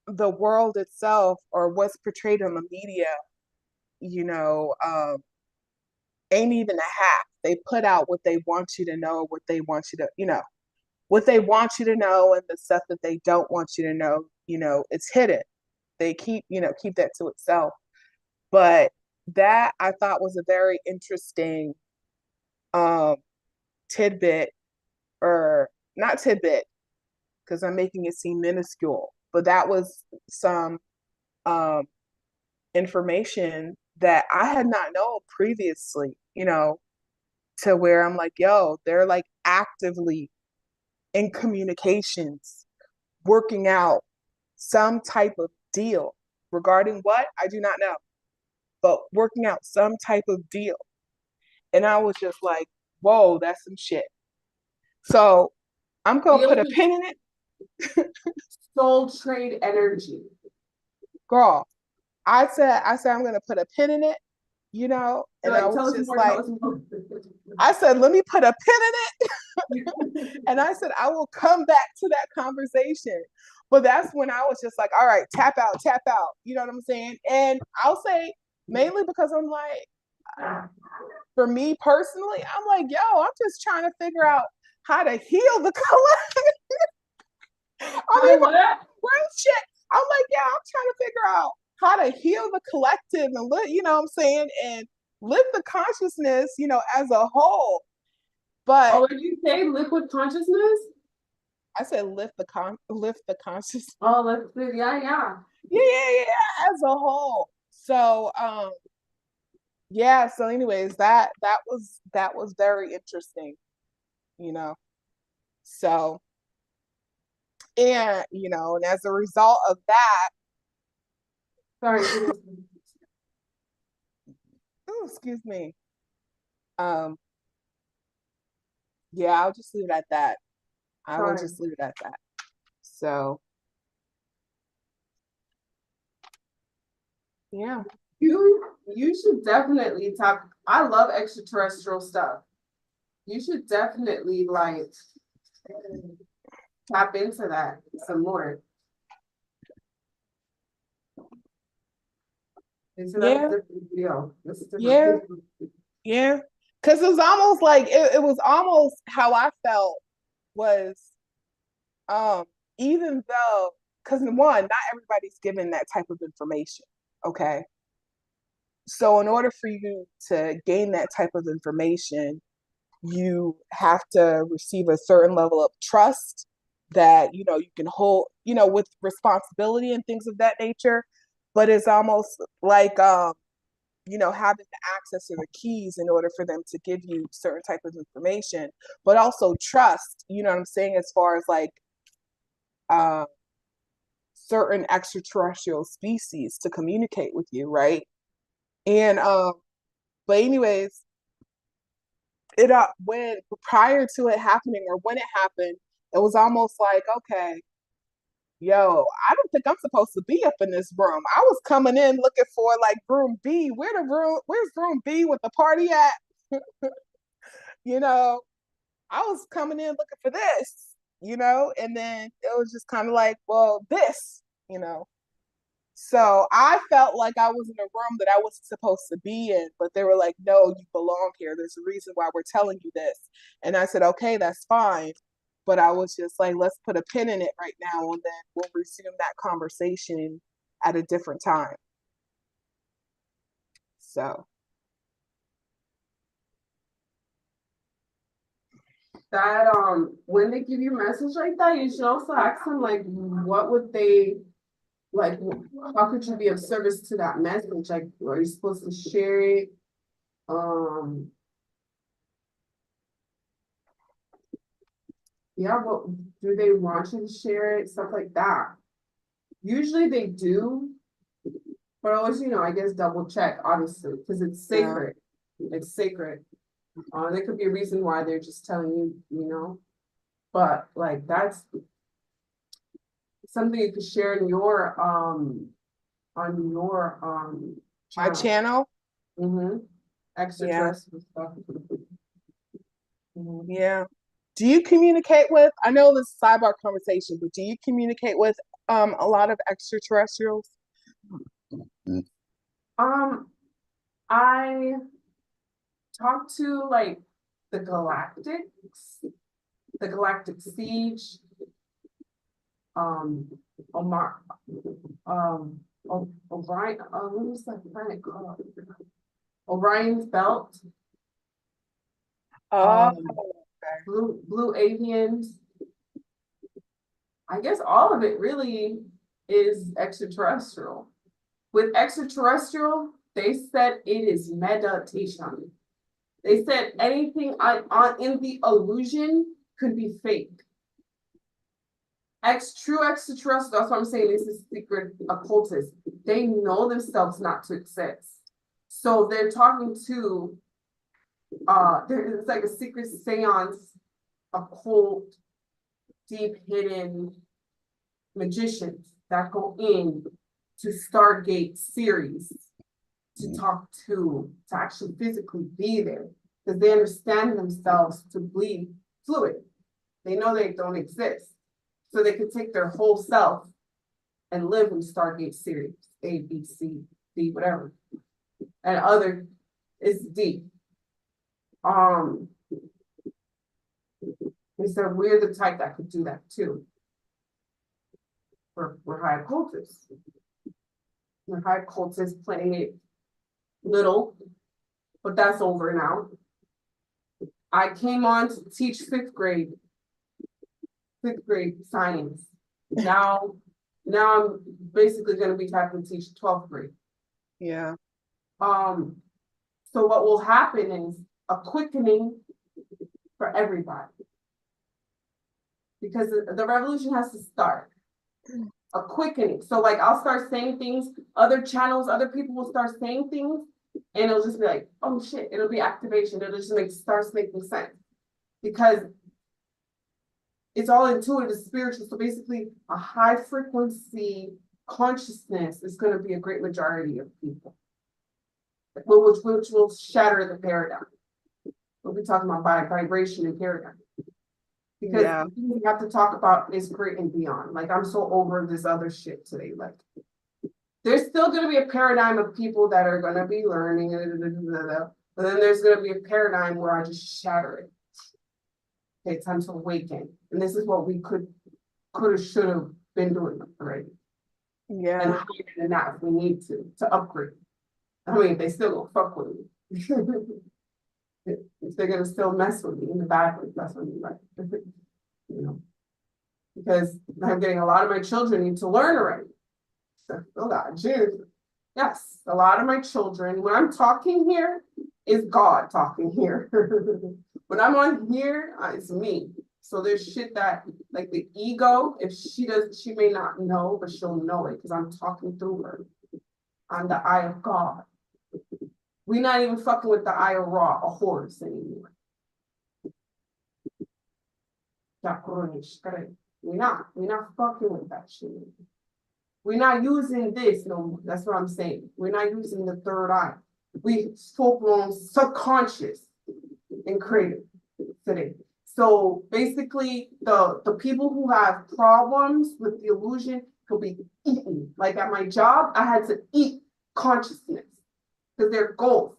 the world itself, or what's portrayed on the media, ain't even a half. They put out what they want you to know, what they want you to, what they want you to know, and the stuff that they don't want you to know, it's hidden. They keep that to itself. But that I thought was a very interesting tidbit, or not tidbit, because I'm making it seem minuscule, but that was some information that I had not known previously, to where I'm like, yo, they're like actively in communications, working out some type of deal regarding what I do not know, but working out some type of deal. And I was just like, whoa, that's some shit. So I'm gonna put Deals a with pin in it, soul trade energy. girl. I said I'm gonna put a pin in it, you know, You're and I like, was tell us just more, like, tell us more. I said, let me put a pin in it. And I said, I will come back to that conversation. But that's when I was just like, all right, tap out, tap out. You know what I'm saying? And I'll say mainly because I'm like, for me personally, I'm like, yo, I'm just trying to figure out how to heal the collective. I How mean, to what? real shit. I'm like, yeah, I'm trying to figure out how to heal the collective and live, you know what I'm saying? And live the consciousness, you know, as a whole. But Oh, did you say liquid consciousness? I said lift the consciousness. Oh, let's see. Yeah, yeah. Yeah, as a whole. So yeah, so anyways, that was very interesting, you know. So and you know, and as a result of that, Sorry, give me. oh, excuse me. Um, yeah, I'll just leave it at that. I will Sorry. just leave it at that. So yeah. You should definitely tap. I love extraterrestrial stuff. You should definitely like tap into that some more. And so that's a Yeah, different video. That's a different yeah, video. yeah. Cause it was almost like it was almost how I felt was um even though because one, not everybody's given that type of information. Okay. So in order for you to gain that type of information, you have to receive a certain level of trust that you know you can hold, you know, with responsibility and things of that nature. But it's almost like you know, having the access to the keys in order for them to give you certain type of information, but also trust, you know what I'm saying, as far as like uh certain extraterrestrial species to communicate with you, right? And but anyways, it when prior to it happening or when it happened, it was almost like, okay, yo, I don't think I'm supposed to be up in this room. I was coming in looking for like room B. Where's room B with the party at? You know, I was coming in looking for this, you know, and then it was just kind of like, well, this, you know. So I felt like I was in a room that I wasn't supposed to be in, but they were like, no, you belong here. There's a reason why we're telling you this. And I said, okay, that's fine. But I was just like, let's put a pin in it right now, and then we'll resume that conversation at a different time. So, That when they give you a message like that, you should also ask them like what would they like how could you be of service to that message? Like are you supposed to share it? Um yeah, what do they want you to share it? Stuff like that. Usually they do, but always, you know, I guess double check, obviously, because it's yeah, sacred. It's sacred. There could be a reason why they're just telling you, you know, but like that's something you could share in your on your my channel. channel, Mm-hmm. yeah, Extraterrestrial stuff. Mhm. yeah. Do you communicate with, I know this is a sidebar conversation, but do you communicate with a lot of extraterrestrials? Um, I talked to like the Galactics, the Galactic Siege, um, Omar, Orion, what is that planet called? Orion's Belt, Oh, um, Blue Avians. I guess all of it really is extraterrestrial. With extraterrestrial, they said it is meditation. They said anything on in the illusion could be fake. True extraterrestrial, that's what I'm saying. This is secret occultists. They know themselves not to exist. So they're talking to it's like a secret seance occult, deep hidden magicians that go in to Stargate series to talk to actually physically be there, because they understand themselves to bleed fluid. They know they don't exist. So they could take their whole self and live in Stargate series, A, B, C, D, whatever. And other is D. They said we're the type that could do that too. We're high occultists. We're high occultists playing it little, but that's over now. I came on to teach fifth grade science. Now I'm basically going to be having to teach 12th grade. Yeah. So what will happen is a quickening for everybody, because the revolution has to start. A quickening. So like I'll start saying things, other channels, other people will start saying things, and it'll just be like, oh shit, it'll be activation. It'll just starts making sense. Because it's all intuitive, it's spiritual. So basically a high frequency consciousness is going to be a great majority of people. Which will shatter the paradigm. We'll be talking about vibration and paradigm. Because we have to talk about is great and beyond. Like, I'm so over this other shit today. Like, there's still going to be a paradigm of people that are going to be learning, but then there's going to be a paradigm where I just shatter it. Okay, time to awaken. And this is what we could have, should have been doing already. Yeah. And higher than that if we need to upgrade. I mean, they still gonna fuck with me. If they're gonna still mess with me in the bad way, that's what I mean, right? You know, because I'm getting a lot of my children need to learn already. So, oh God, Jude. Yes, a lot of my children, when I'm talking here, is God talking here. When I'm on here, it's me. So there's shit that, like the ego, if she may not know, but she'll know it because I'm talking through her. I'm the eye of God. We're not even fucking with the eye of Ra, a horse anymore. We're not fucking with that shit. We're not using this no more. That's what I'm saying. We're not using the third eye. We full-blown subconscious and creative today. So basically, the people who have problems with the illusion could be eaten. Like at my job, I had to eat consciousness because they're ghosts.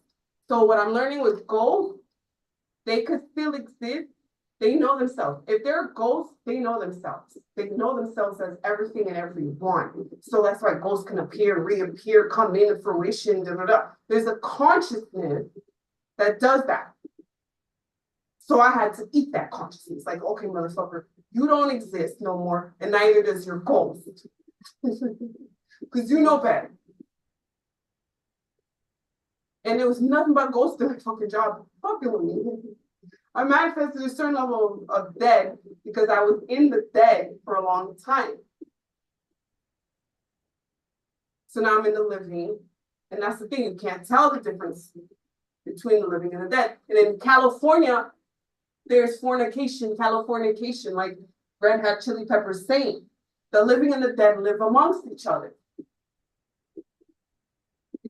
So what I'm learning with ghosts, they could still exist. They know themselves. If they're ghosts, they know themselves. They know themselves as everything and everyone. So that's why ghosts can appear, reappear, come into fruition. Da, da, da. There's a consciousness that does that. So I had to eat that consciousness. Like, okay, motherfucker, you don't exist no more, and neither does your ghost. Because you know better. And it was nothing but ghosts doing my fucking job, fucking with me. I manifested a certain level of dead because I was in the dead for a long time. So now I'm in the living. And that's the thing, you can't tell the difference between the living and the dead. And in California, there's Californication, like Red Hot Chili Peppers saying. The living and the dead live amongst each other. You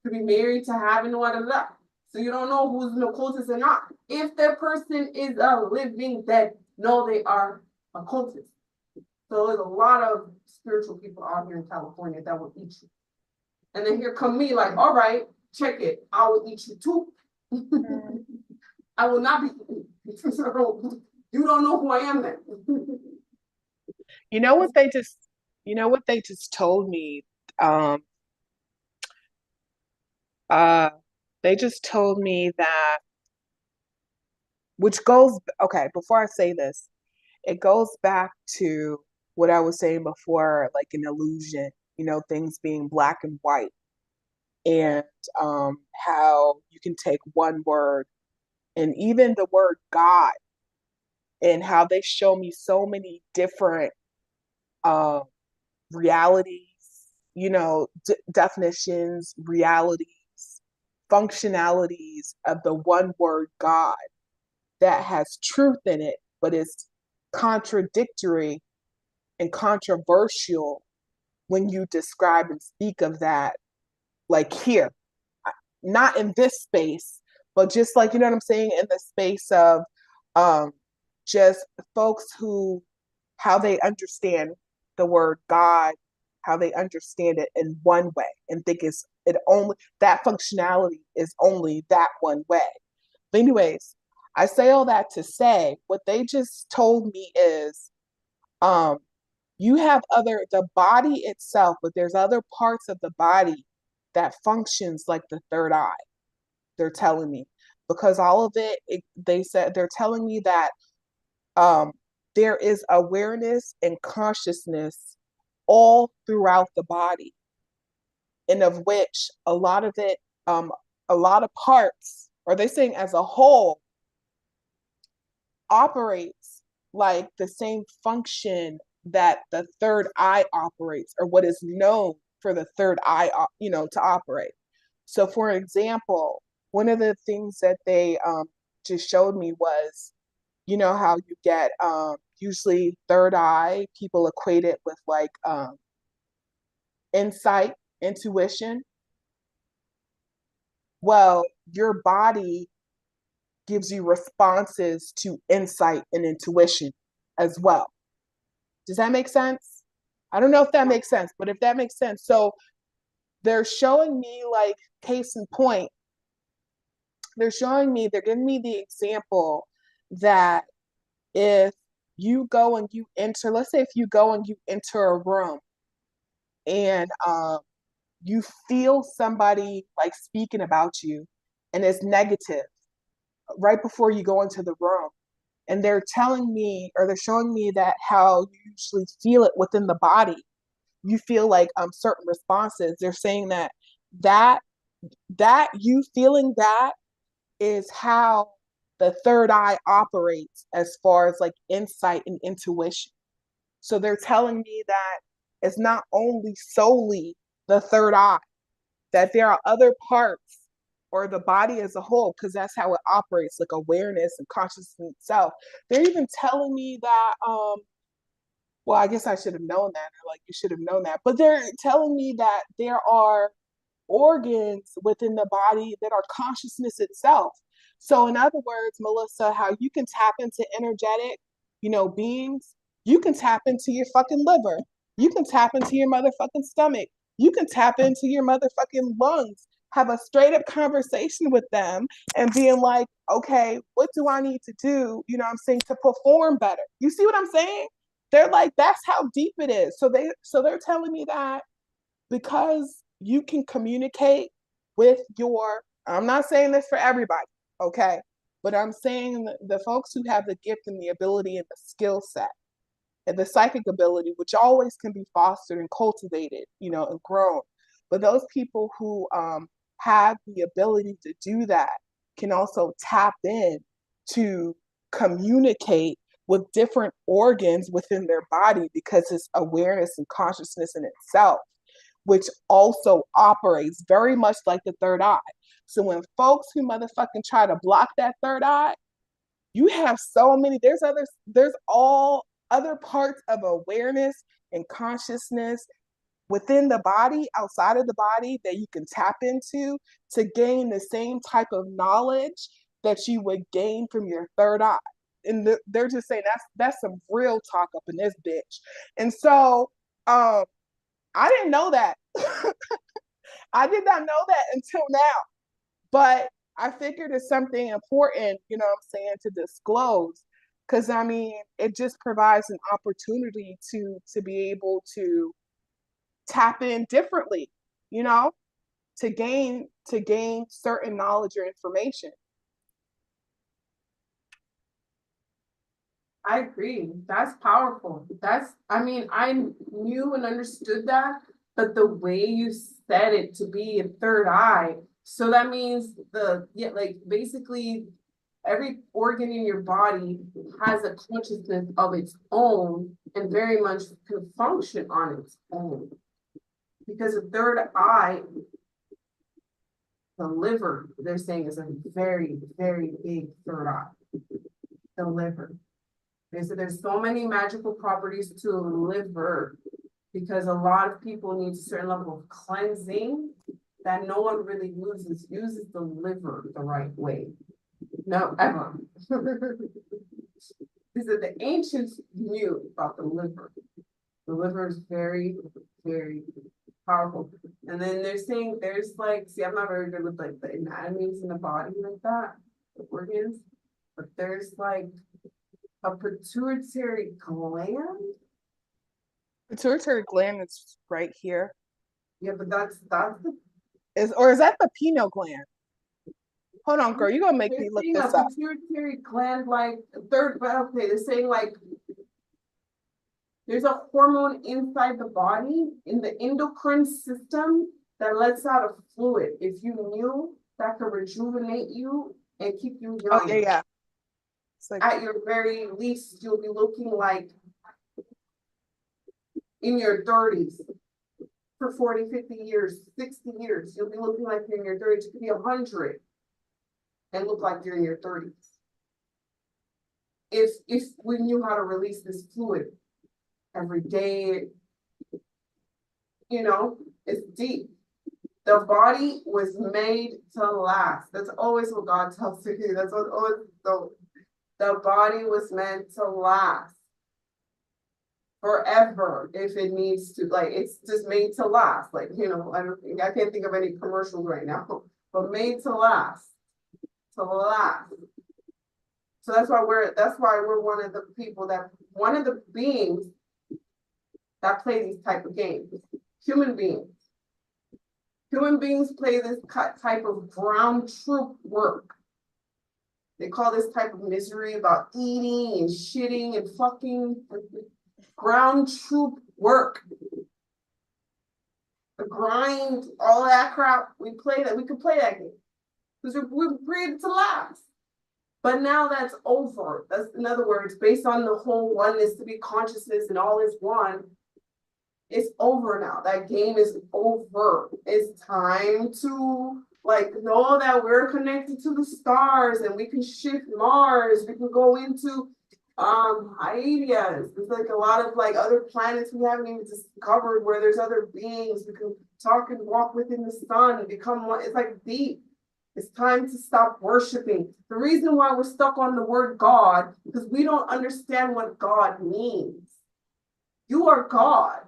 could be married to having whatever. So you don't know who's an occultist or not. If that person is a living dead, no, they are occultists. So there's a lot of spiritual people out here in California that will eat you. And then here come me like, all right, check it. I will eat you too. I will not be eaten. You don't know who I am then. You know what they just told me? They just told me that, which goes, okay, before I say this, it goes back to what I was saying before, like an illusion, things being black and white, and how you can take one word, and even the word God, and how they show me so many different realities, definitions, realities, functionalities of the one word God that has truth in it, but it's contradictory and controversial when you describe and speak of that, like here, not in this space, but just like, you know what I'm saying, in the space of just folks who, how they understand the word God, how they understand it in one way and think it only, that functionality is only that one way. But anyways, I say all that to say what they just told me is you have the body itself, but there's other parts of the body that functions like the third eye, they're telling me. Because all of they said, they're telling me that there is awareness and consciousness all throughout the body, and of which a lot of it, a lot of parts, or they saying as a whole, operates like the same function that the third eye operates, or what is known for the third eye, to operate. So, for example, one of the things that they just showed me was, you know how you get usually third eye, people equate it with like insight, intuition. Well, your body gives you responses to insight and intuition as well. Does that make sense? I don't know if that makes sense, but if that makes sense. So they're showing me, like, case in point, they're giving me the example that if you go and you enter, let's say if you go and you enter a room and you feel somebody like speaking about you and it's negative right before you go into the room, and they're telling me, or they're showing me that how you usually feel it within the body, you feel like certain responses, they're saying that that you feeling that is how the third eye operates as far as like insight and intuition. So they're telling me that it's not only solely the third eye, that there are other parts or the body as a whole, because that's how it operates, like awareness and consciousness itself. They're even telling me that, well, I guess I should have known that, or like you should have known that, but they're telling me that there are organs within the body that are consciousness itself. So, in other words, Melissa, how you can tap into energetic, beings, you can tap into your fucking liver, you can tap into your motherfucking stomach, you can tap into your motherfucking lungs, have a straight up conversation with them and being like, okay, what do I need to do, I'm saying, to perform better? You see what I'm saying? They're like, that's how deep it is. So they're telling me that because you can communicate with I'm not saying this for everybody, okay? But I'm saying the folks who have the gift and the ability and the skill set and the psychic ability, which always can be fostered and cultivated, and grown. But those people who have the ability to do that can also tap in to communicate with different organs within their body, because it's awareness and consciousness in itself, which also operates very much like the third eye. So when folks who motherfucking try to block that third eye, you have so many, there's all other parts of awareness and consciousness within the body, outside of the body, that you can tap into to gain the same type of knowledge that you would gain from your third eye. And they're just saying that's some real talk up in this bitch. And so I didn't know that. I did not know that until now. But I figured it's something important, what I'm saying, to disclose. Because I mean, it just provides an opportunity to be able to tap in differently, to gain certain knowledge or information. I agree. That's powerful. I knew and understood that, but the way you said it, to be a third eye, so that means basically every organ in your body has a consciousness of its own and very much can function on its own. Because a third eye, the liver, they're saying, is a very, very big third eye. The liver. They said there's so many magical properties to the liver because a lot of people need a certain level of cleansing that no one really uses the liver the right way. No, ever. They said the ancients knew about the liver. The liver is very, very powerful. And then they're saying there's like, see, I'm not very good with like the anatomies in the body like that, the organs, but there's like a pituitary gland. Pituitary gland is right here. Yeah, but that's the Is that the pineal gland? Hold on, girl. You're gonna make me look this up. pituitary gland, like third, but okay, they're saying like there's a hormone inside the body in the endocrine system that lets out a fluid. If you knew, that could rejuvenate you and keep you young. Oh yeah. It's like At your very least, you'll be looking like in your 30s for 40, 50 years, 60 years. You'll be looking like you're in your 30s. You could be 100 and look like you're in your 30s. If we knew how to release this fluid every day, you know, it's deep. The body was made to last. That's always what God tells you. That's what always the body was meant to last forever if it needs to. Like, it's just made to last. Like, you know, I can't think of any commercials right now, but made to last. To last. So that's why we're one of the beings that play these type of games. Human beings. Human beings play this type of ground troop work. They call this type of misery about eating and shitting and fucking ground troop work. The grind, all that crap, we could play that game. Because we're created to last. But now that's over. That's, in other words, based on the whole oneness to be consciousness and all is one, it's over now. That game is over. It's time to know that we're connected to the stars and we can shift Mars. We can go into Hyades. There's like a lot of other planets we haven't even discovered where there's other beings. We can talk and walk within the sun and become one. It's like deep. It's time to stop worshiping. The reason why we're stuck on the word God, because we don't understand what God means. You are God.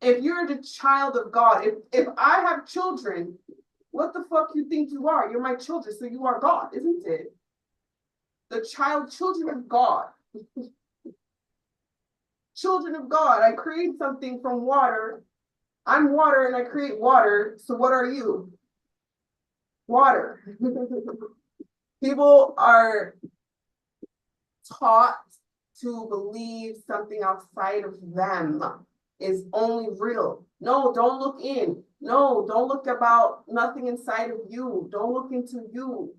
If you're the child of God, if I have children, what the fuck you think you are? You're my children, so you are God, isn't it? The children of God. Children of God. I create something from water. I'm water and I create water. So what are you? Water. People are taught to believe something outside of them is only real. No, don't look in. No, don't look about nothing inside of you. Don't look into you.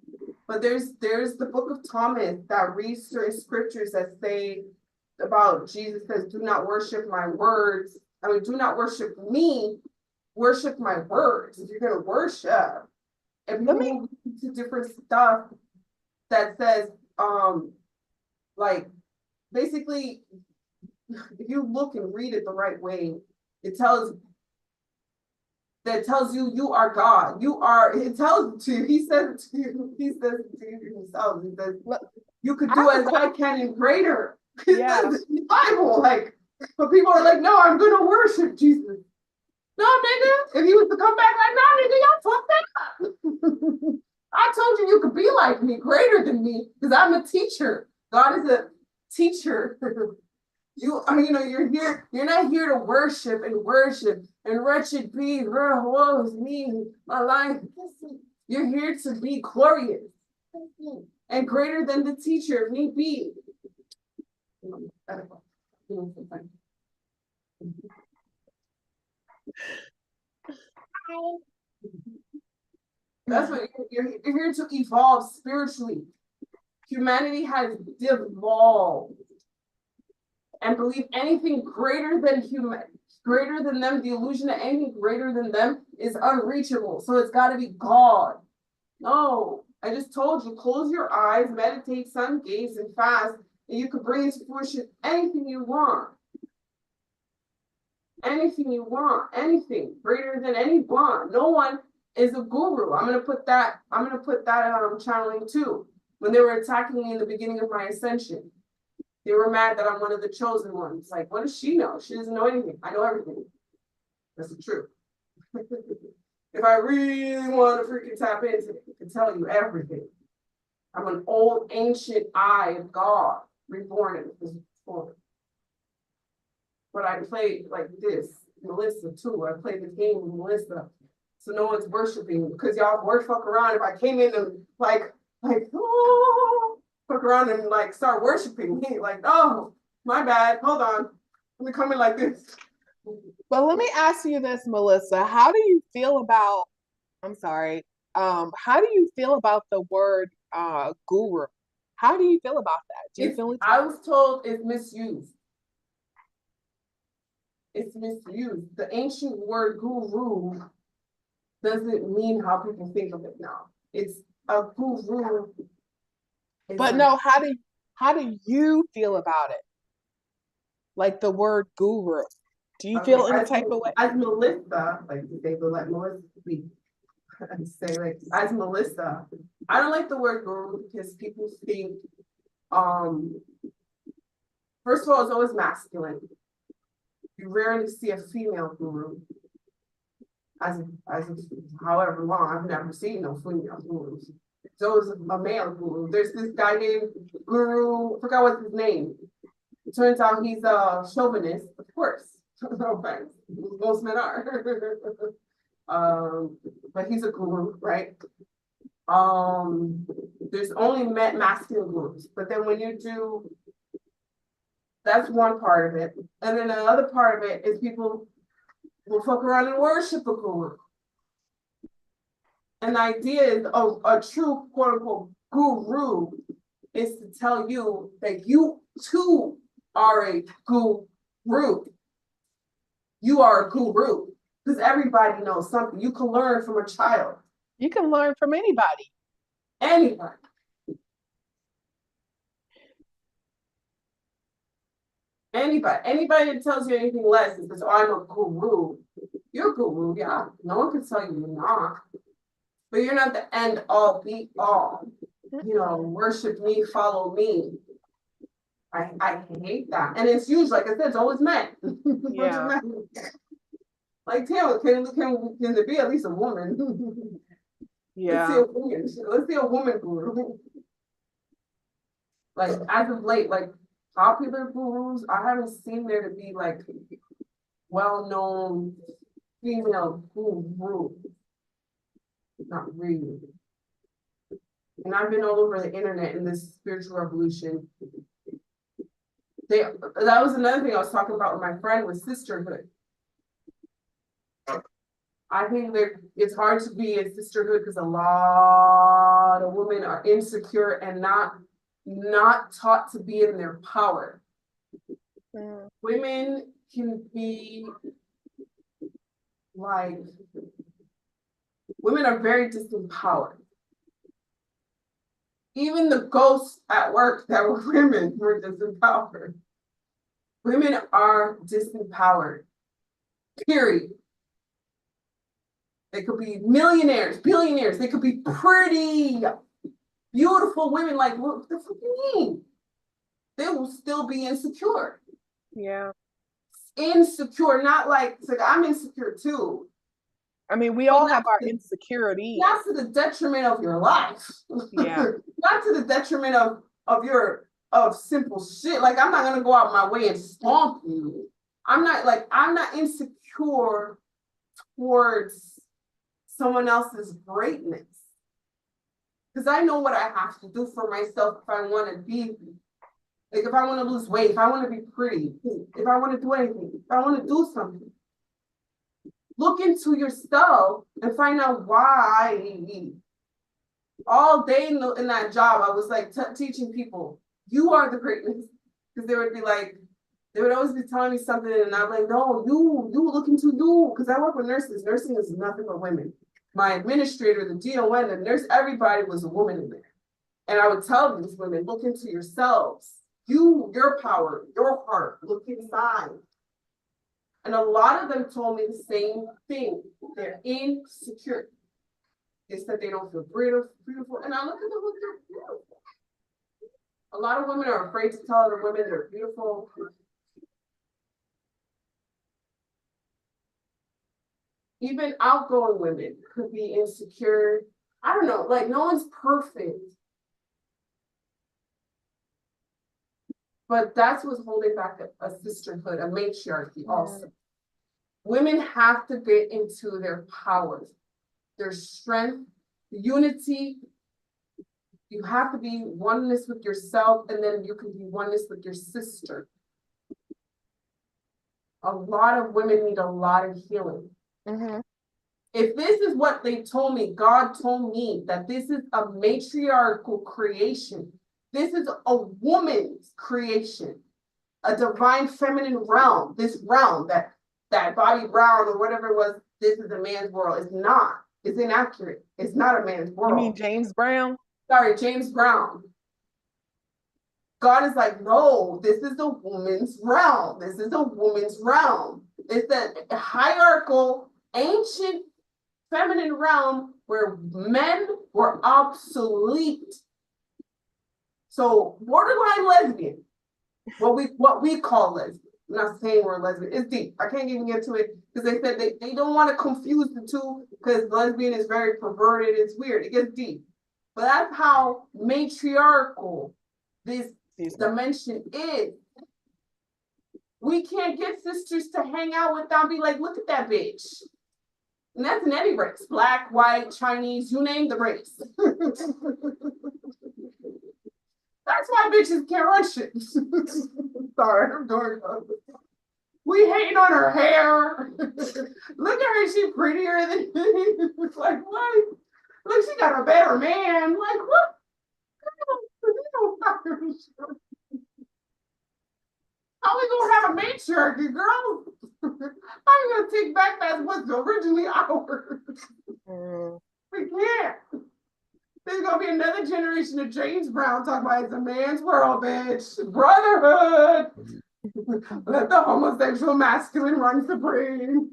But there's the book of Thomas that reads certain scriptures that say about Jesus says, do not worship my words. Do not worship me. Worship my words. If you're going to worship. And people move into different stuff that says, basically, if you look and read it the right way, it tells you you are God. It tells it to you. He says it to you. He says it to you himself. He says, you could do as I can and greater. Yeah. It's in the Bible. But people are like, no, I'm gonna worship Jesus. No, nigga, if he was to come back like, no, nigga, y'all fucked that up. I told you could be like me, greater than me, because I'm a teacher. God is a teacher. You're here, you're not here to worship and wretched be, woe is me, my life. You're here to be glorious and greater than the teacher, if need be. That's what you're here to evolve spiritually. Humanity has devolved and believe anything greater than them, the illusion of anything greater than them is unreachable. So it's got to be God. No, I just told you, close your eyes, meditate, sun gaze, and fast. And you could bring into fruition anything you want. Anything you want, anything greater than anyone. No one is a guru. I'm gonna put that channeling too. When they were attacking me in the beginning of my ascension, they were mad that I'm one of the chosen ones. Like, what does she know? She doesn't know anything. I know everything. That's the truth. If I really want to freaking tap into it, I can tell you everything. I'm an old ancient eye of God, reborn in this form. But I played like this, Melissa too. I played this game with Melissa. So no one's worshiping because y'all word fuck around. If I came in and oh, fuck around and like start worshiping me, like, oh, my bad. Hold on. Let me come in like this. But let me ask you this, Melissa. How do you feel about, I'm sorry, how do you feel about the word guru? How do you feel about that? Do you feel I was told it's misused. It's misused. The ancient word guru doesn't mean how people think of it now. It's a guru. But no, how do you feel about it? Like the word guru. Do you feel any type of way? As Melissa, like they will let Melissa speak. Say like as Melissa, I don't like the word guru because people think first of all, it's always masculine. You rarely see a female guru. As however long, I've never seen no female gurus. It's always a male guru. There's this guy named Guru, I forgot what's his name. It turns out he's a chauvinist, of course. No offense. Most men are. But he's a guru, right? There's only masculine gurus. But then when you do, that's one part of it. And then the other part of it is people will fuck around and worship a guru. And the idea is a true quote unquote guru is to tell you that you too are a guru. You are a guru because everybody knows something. You can learn from a child. You can learn from anybody. Anybody. Anybody that tells you anything less and says, oh, I'm a guru. You're a guru, yeah. No one can tell you you're not. But you're not the end all be all. You know, worship me, follow me. I hate that. And it's usually, like I said, it's always men. Yeah. Like, Taylor, can there be at least a woman? Yeah. Let's see a woman guru. Like, as of late, like, popular gurus, I haven't seen there to be, like, well-known female guru. Not really. And I've been all over the internet in this spiritual revolution. That was another thing I was talking about with my friend with sisterhood. I think it's hard to be in sisterhood because a lot of women are insecure and not taught to be in their power. Mm. Women can be like, women are very disempowered. Even the ghosts at work that were women were disempowered. Women are disempowered, period. They could be millionaires, billionaires. They could be pretty, beautiful women. Like, what the fuck you mean? They will still be insecure. Yeah. Insecure, not like I'm insecure too. I mean, we all have our insecurities. Not to the detriment of your life. Yeah. Not to the detriment of simple shit. Like, I'm not gonna go out my way and stomp you. I'm not insecure towards someone else's greatness. Because I know what I have to do for myself if I want to be, like, if I want to lose weight, if I want to be pretty, if I want to do anything, if I want to do something. Look into yourself and find out why. All day in that job, I was like teaching people, you are the greatness. Because they would always be telling me something, and I'm like, no, you look into you. Because I work with nurses. Nursing is nothing but women. My administrator, the DON, the nurse, everybody was a woman in there. And I would tell these women, look into yourselves. your power, your heart, look inside. And a lot of them told me the same thing. They're insecure. They said they don't feel beautiful. And I look at them like they're beautiful. A lot of women are afraid to tell other women they're beautiful. Even outgoing women could be insecure. I don't know, like no one's perfect. But that's what's holding back a sisterhood, a matriarchy also. Women have to get into their powers, their strength, unity. You have to be oneness with yourself, and then you can be oneness with your sister. A lot of women need a lot of healing. Mm-hmm. If this is what they told me, God told me that this is a matriarchal creation. This is a woman's creation, a divine feminine realm. This realm that Bobby Brown or whatever it was, this is a man's world. It's not. It's inaccurate. It's not a man's world. You mean James Brown? Sorry, James Brown. God is like, no, this is a woman's realm. This is a woman's realm. It's a hierarchical, ancient, feminine realm where men were obsolete. So borderline lesbian, what we call lesbian. I'm not saying we're lesbian. It's deep. I can't even get to it because they said they don't want to confuse the two because lesbian is very perverted. It's weird. It gets deep. But that's how matriarchal this dimension is. We can't get sisters to hang out without be like, look at that bitch. And that's in any race, black, white, Chinese, you name the race. That's why bitches can't run shit. Sorry, I'm doing it. We hating on her hair. Look at her, she prettier than me. Like, what? Look, she got a better man. Like, what? How we gonna have a matriarchy, girl? How you gonna take back that what's originally ours? We can't. There's gonna be another generation of James Brown talking about it's a man's world, bitch. Brotherhood. Let the homosexual masculine run supreme.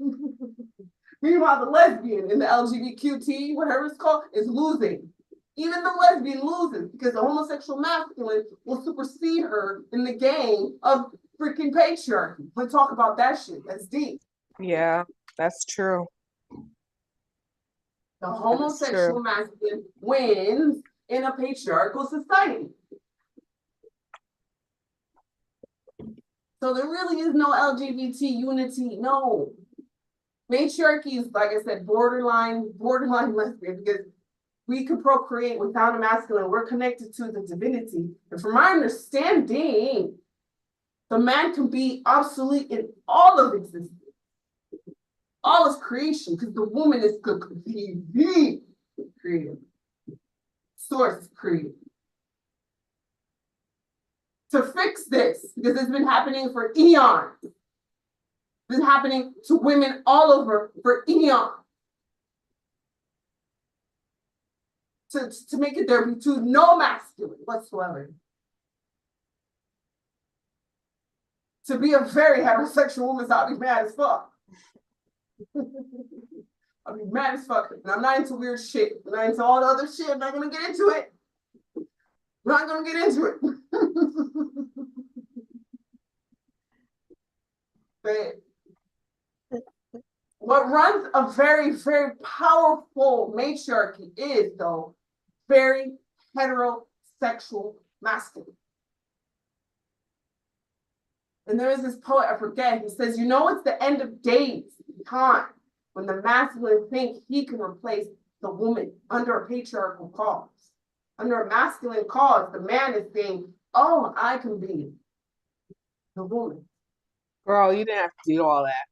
Meanwhile, the lesbian in the LGBTQT, whatever it's called, is losing. Even the lesbian loses because the homosexual masculine will supersede her in the game of freaking patriarchy. We'll talk about that shit. That's deep. Yeah, that's true. The homosexual masculine wins in a patriarchal society. So there really is no LGBT unity. No. Matriarchy is, like I said, borderline lesbian because we can procreate without a masculine. We're connected to the divinity. And from my understanding, the man can be obsolete in all of existence. All is creation, because the woman is the creative. Source creative. To fix this, because it's been happening for eons. It's been happening to women all over for eons. To make it there be to no masculine whatsoever. To be a very heterosexual woman, I'll be mad as fuck. I'll be mad as fuck. And I'm not into weird shit. I'm not into all the other shit. I'm not gonna get into it. I'm not gonna get into it. But what runs a very, very powerful matriarchy is, though, very heterosexual masculine. And there is this poet, I forget, he says, you know, it's the end of days, time, when the masculine thinks he can replace the woman under a patriarchal cause. Under a masculine cause, the man is saying, oh, I can be the woman. Girl, you didn't have to do all that.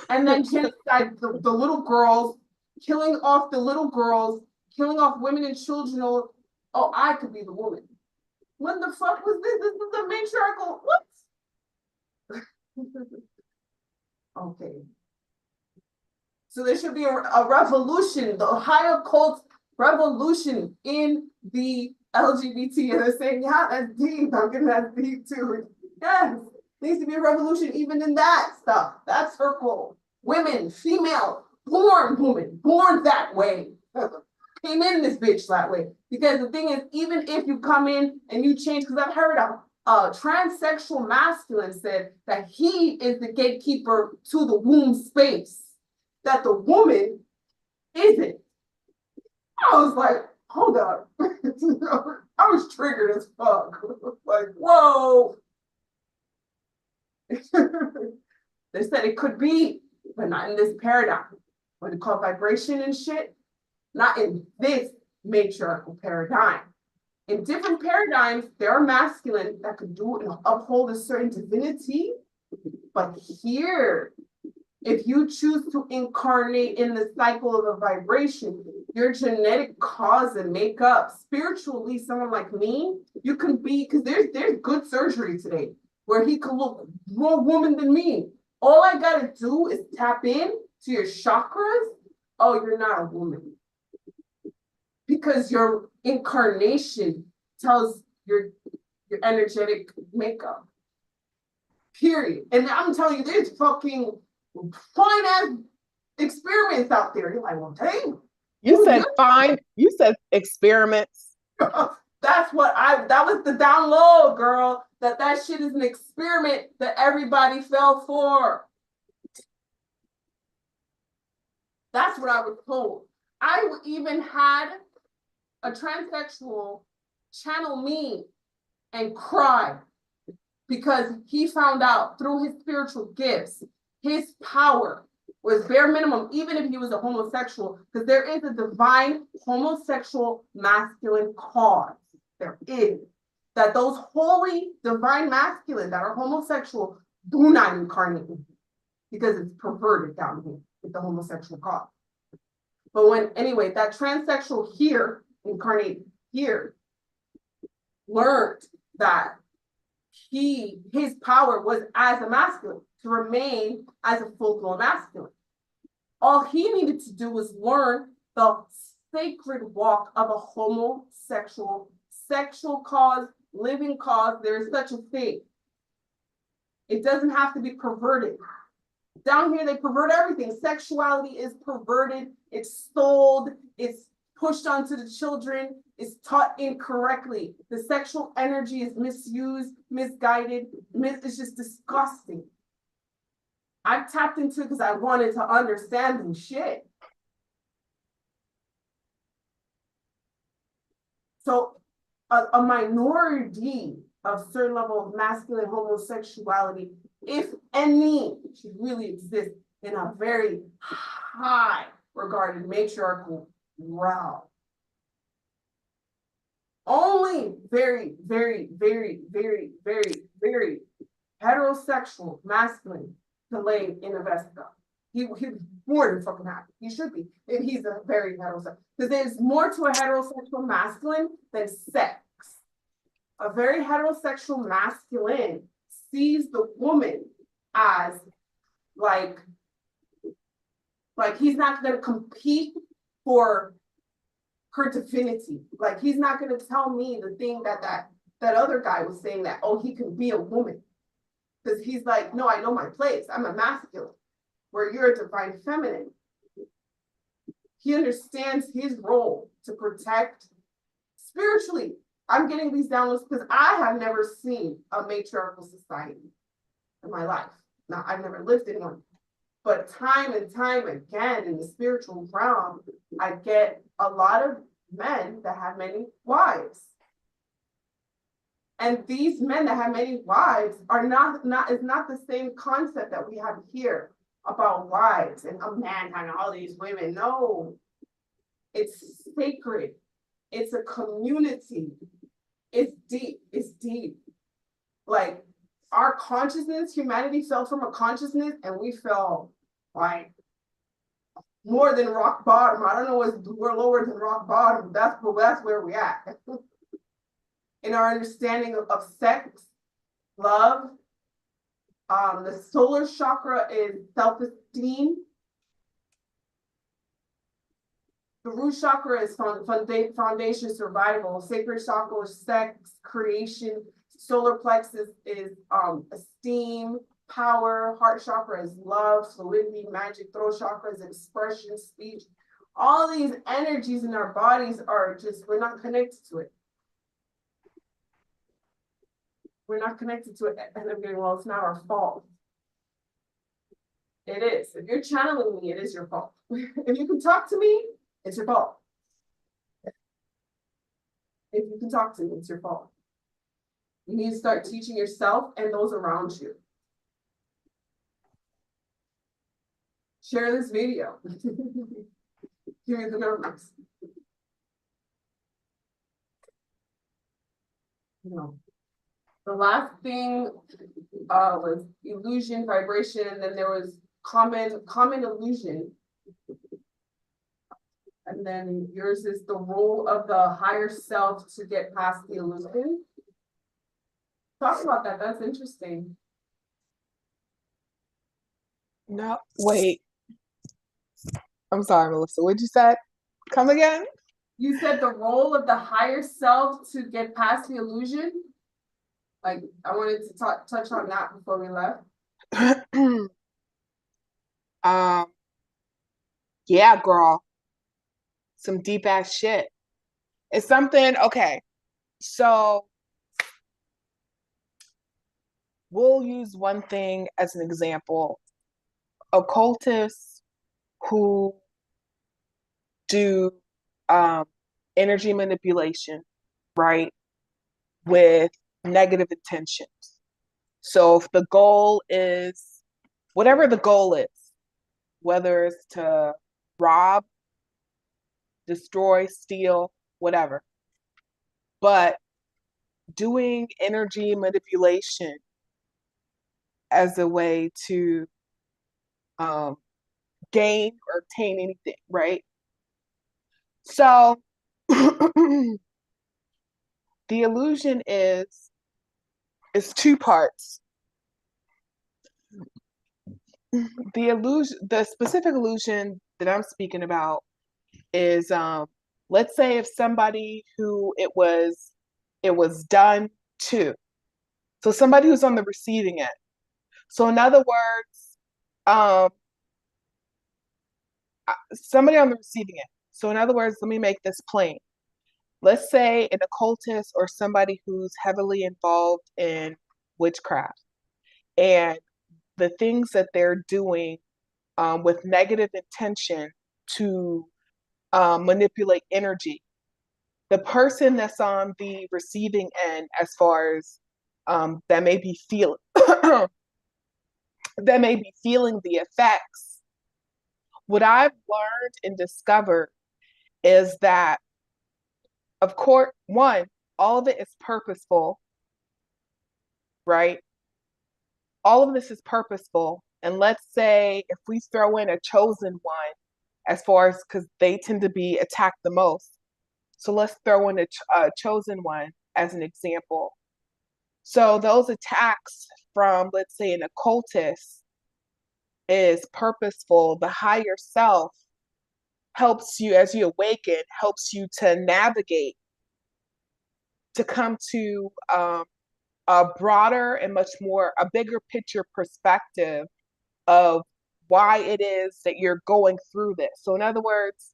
And then genocide the little girls, killing off the little girls, killing off women and children. Oh, I could be the woman. What the fuck was this? This is a matriarchal. What? Okay. So there should be a revolution, the higher cult revolution in the LGBT, and they're saying, yeah, that's deep. I'm getting that deep too. Yes, needs to be a revolution even in that stuff. That's her goal. Women, female, born woman, born that way. Came in this bitch that way. Because the thing is, even if you come in and you change, because I've heard a transsexual masculine said that he is the gatekeeper to the womb space, that the woman isn't. I was like, hold up. I was triggered as fuck. Like, whoa. They said it could be, but not in this paradigm. What they call vibration and shit, not in this matriarchal paradigm. In different paradigms, there are masculine that could do and uphold a certain divinity. But here, if you choose to incarnate in the cycle of a vibration, your genetic cause and makeup, spiritually, someone like me, you can be, because there's good surgery today where he can look more woman than me. All I gotta do is tap in to your chakras. Oh, you're not a woman. Because your incarnation tells your energetic makeup. Period. And I'm telling you, there's fucking fine ass experiments out there. You're like, well, dang. You said fine. You said experiments. That was the download, girl. That shit is an experiment that everybody fell for. That's what I was told. I even had a transsexual channel me and cry because he found out through his spiritual gifts, his power was bare minimum, even if he was a homosexual, because there is a divine homosexual masculine cause. There is. That those holy divine masculine that are homosexual do not incarnate because it's perverted down here with the homosexual cause. But anyway, that transsexual here, incarnate here, learned that his power was as a masculine, to remain as a full-blown masculine. All he needed to do was learn the sacred walk of a homosexual, sexual cause, living cause. There is such a thing. It doesn't have to be perverted. Down here, they pervert everything. Sexuality is perverted. It's sold. It's pushed onto the children. It's taught incorrectly. The sexual energy is misused, misguided. It's just disgusting. I tapped into it because I wanted to understand the shit. So a minority of certain level of masculine homosexuality, if any, should really exist in a very high regarded matriarchal realm. Only very, very, very, very, very, very heterosexual masculine delayed in Avesta. He was more than fucking happy. He should be if he's a very heterosexual. Because there's more to a heterosexual masculine than sex. A very heterosexual masculine sees the woman as like he's not going to compete for her divinity. Like he's not going to tell me the thing that other guy was saying that, oh, he can be a woman. Because he's like, no, I know my place. I'm a masculine, where you're a divine feminine. He understands his role to protect spiritually. I'm getting these downloads because I have never seen a matriarchal society in my life. Now, I've never lived in one. But time and time again in the spiritual realm, I get a lot of men that have many wives. And these men that have many wives are not the same concept that we have here about wives and a man having all these women. No, it's sacred. It's a community. It's deep. It's deep. Like our consciousness, humanity fell from a consciousness and we fell like more than rock bottom. I don't know if we're lower than rock bottom. That's where we're at. In our understanding of sex, love, the solar chakra is self-esteem. The root chakra is foundation, survival. Sacral chakra is sex, creation. Solar plexus is esteem, power. Heart chakra is love, fluidity, magic. Throat chakra is expression, speech. All these energies in our bodies are just, we're not connected to it. We're not connected to it. And I'm getting, well, it's not our fault. It is. If you're channeling me, it is your fault. If you can talk to me, it's your fault. If you can talk to me, it's your fault. You need to start teaching yourself and those around you. Share this video. Give me the numbers. No. The last thing was illusion, vibration, and then there was common illusion. And then yours is the role of the higher self to get past the illusion. Talk about that. That's interesting. No, wait. I'm sorry, Melissa. What'd you say? Come again? You said the role of the higher self to get past the illusion. Like, I wanted to touch on that before we left. Yeah, girl. Some deep ass shit. It's something, okay. So we'll use one thing as an example. Occultists who do energy manipulation, right, with negative intentions. So if the goal is, whatever the goal is, whether it's to rob, destroy, steal, whatever, but doing energy manipulation as a way to gain or obtain anything, right? So the illusion is two parts. The specific illusion that I'm speaking about is, let's say if somebody who it was done to, so somebody who's on the receiving end. So in other words, somebody on the receiving end. So in other words, let me make this plain. Let's say an occultist or somebody who's heavily involved in witchcraft, and the things that they're doing with negative intention to manipulate energy. The person that's on the receiving end, as far as that may be feeling the effects. What I've learned and discovered is that, of course, one, all of it is purposeful, right? All of this is purposeful. And let's say if we throw in a chosen one, as far as, because they tend to be attacked the most. So let's throw in a chosen one as an example. So those attacks from, let's say, an occultist is purposeful. The higher self helps you, as you awaken, helps you to navigate, to come to a broader and a bigger picture perspective of why it is that you're going through this. So in other words,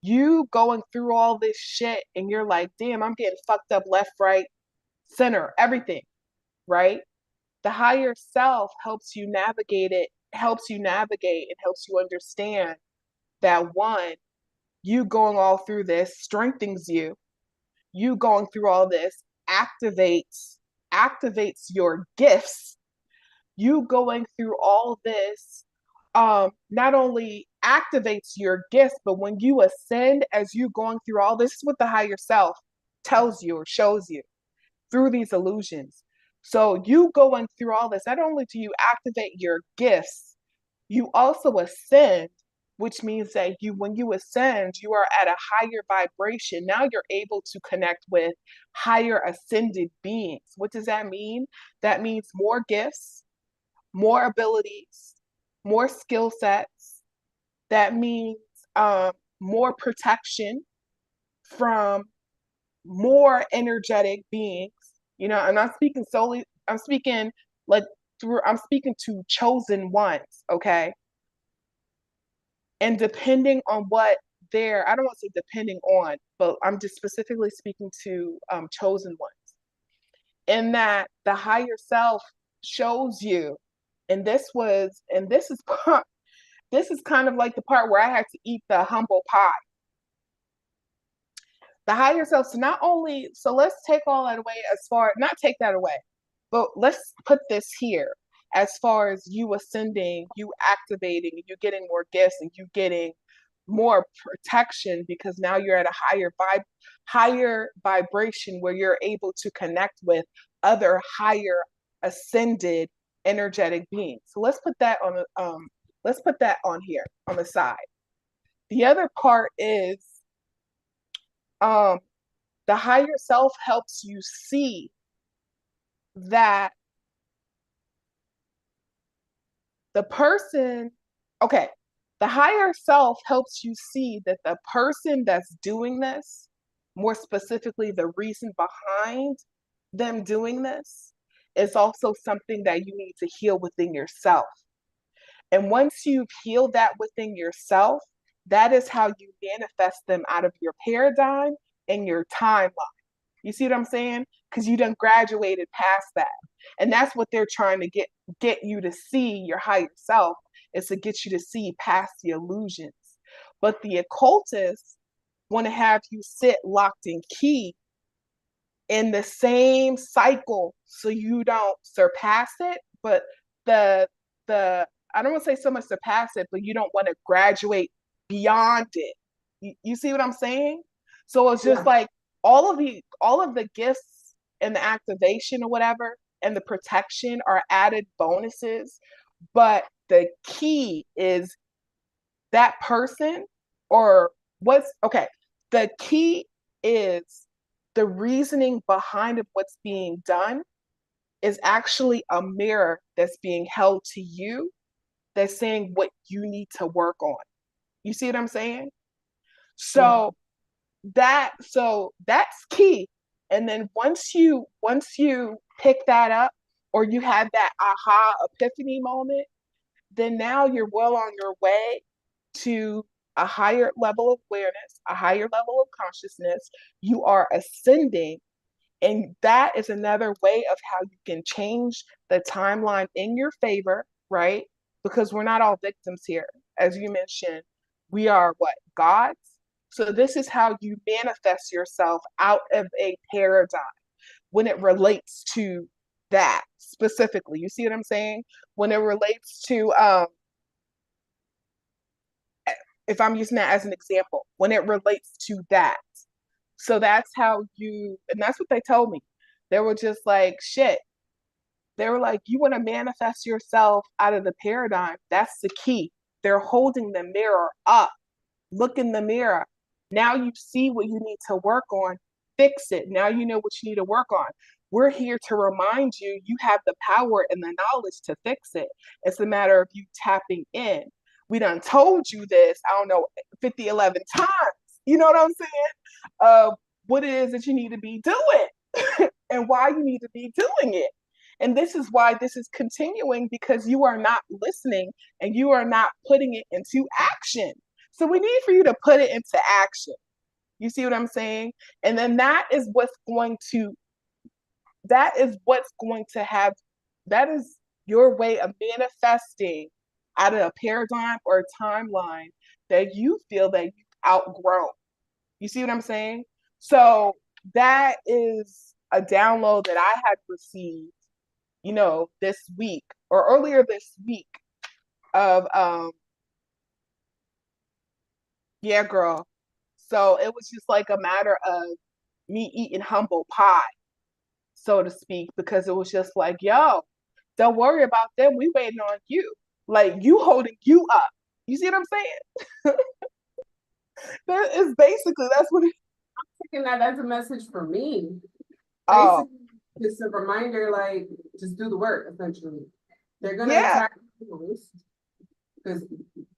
you going through all this shit and you're like, damn, I'm getting fucked up left, right, center, everything, right? The higher self helps you navigate it, and helps you understand that, one, you going all through this strengthens you. You going through all this activates your gifts. You going through all this not only activates your gifts, but when you ascend, as you going through all this is what the higher self tells you or shows you through these illusions. So you going through all this, not only do you activate your gifts, you also ascend, which means that when you ascend, you are at a higher vibration. Now you're able to connect with higher ascended beings. What does that mean? That means more gifts, more abilities, more skill sets. That means more protection from more energetic beings. I'm not speaking solely, I'm speaking like I'm speaking to chosen ones, okay? And depending on what I don't want to say depending on, but I'm just specifically speaking to chosen ones. In that the higher self shows you, and this is this is kind of like the part where I had to eat the humble pie. The higher self, so let's take all that away, not take that away, but let's put this here as far as you ascending, you activating, you getting more gifts, and you getting more protection, because now you're at a higher vibration where you're able to connect with other higher ascended energetic beings. So let's put that on here on the side. The other part is the higher self helps you see that the higher self helps you see that the person that's doing this, more specifically, the reason behind them doing this, is also something that you need to heal within yourself. And once you've healed that within yourself, that is how you manifest them out of your paradigm and your timeline. You see what I'm saying? Because you done graduated past that. And that's what they're trying to get you to see, your higher self, is to get you to see past the illusions. But the occultists want to have you sit locked in key in the same cycle so you don't surpass it. But the I don't want to say so much surpass it, but you don't want to graduate beyond it. You see what I'm saying? So it's just like all of the gifts and the activation or whatever and the protection are added bonuses, but the key is that person, or the key is the reasoning behind of what's being done is actually a mirror that's being held to you, that's saying what you need to work on. You see what I'm saying? So that's key. And then once you pick that up, or you have that aha epiphany moment, then now you're well on your way to a higher level of awareness, a higher level of consciousness. You are ascending. And that is another way of how you can change the timeline in your favor, right? Because we're not all victims here. As you mentioned, we are what? Gods. So this is how you manifest yourself out of a paradigm when it relates to that specifically. You see what I'm saying? When it relates to, if I'm using that as an example, when it relates to that. So that's how and that's what they told me. They were just like, shit. They were like, you want to manifest yourself out of the paradigm. That's the key. They're holding the mirror up. Look in the mirror. Now you see what you need to work on. Fix it. Now you know what you need to work on. We're here to remind you, you have the power and the knowledge to fix it. It's a matter of you tapping in. We done told you this, I don't know, 50, 11 times. You know what I'm saying? What it is that you need to be doing and why you need to be doing it. And this is why this is continuing, because you are not listening and you are not putting it into action. So we need for you to put it into action. You see what I'm saying? And then that is your way of manifesting out of a paradigm or a timeline that you feel that you've outgrown. You see what I'm saying? So that is a download that I had received, this week or earlier this week of, yeah, girl. So it was just like a matter of me eating humble pie, so to speak, because it was just like, yo, don't worry about them. We waiting on you. Like, you holding you up. You see what I'm saying? That is basically, that's what Taking that as a message for me. Oh, Basically, just a reminder, like, just do the work, essentially. They're gonna yeah. attack you because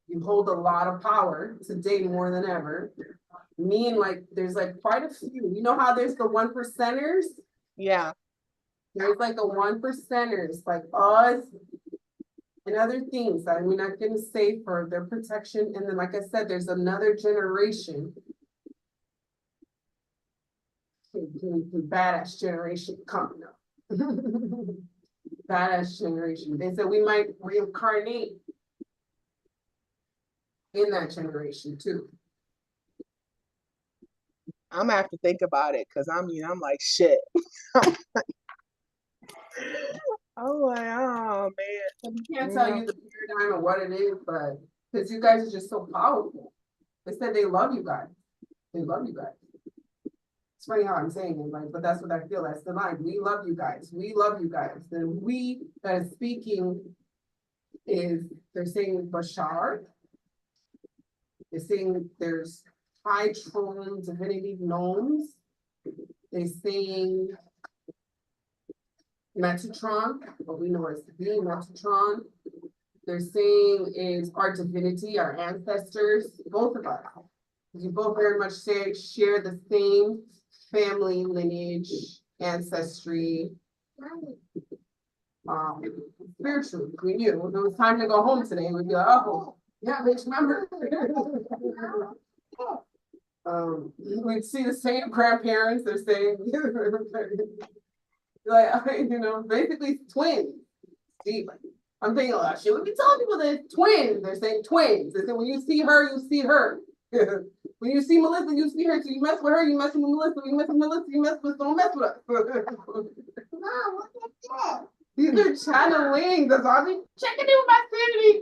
You hold a lot of power today more than ever. Me and like, there's like quite a few. You know how there's the 1%ers? Yeah. There's like the 1%ers, like us and other things that we're not going to say for their protection. And then, like I said, there's another generation, badass generation coming up. Badass generation. They said we might reincarnate in that generation too. I'm gonna have to think about it because I'm like shit. I'm like, oh man. We can't tell you the paradigm or what it is, but because you guys are just so powerful. They said they love you guys. They love you guys. It's funny how I'm saying it, like, but that's what I feel. That's the line. We love you guys. We love you guys. The we that is speaking is they're saying Bashar. They're saying there's high throne divinity gnomes. They're saying Metatron, what we know as the Metatron. They're saying is our divinity, our ancestors, both of us. You both very much share the same family lineage, ancestry, spiritually. We knew when it was time to go home today, we'd be like, oh, yeah, bitch, remember? We'd see the same grandparents, they're saying, like, basically twins. See, I'm thinking, oh, shit, we be telling people that twins, they're saying twins. They say, when you see her, you see her. When you see Melissa, you see her. So you mess with her, you mess with Melissa. When you mess with Melissa, you mess with, don't mess with us. Mom, look at that. These are channeling. That's all I'm checking in with my sanity.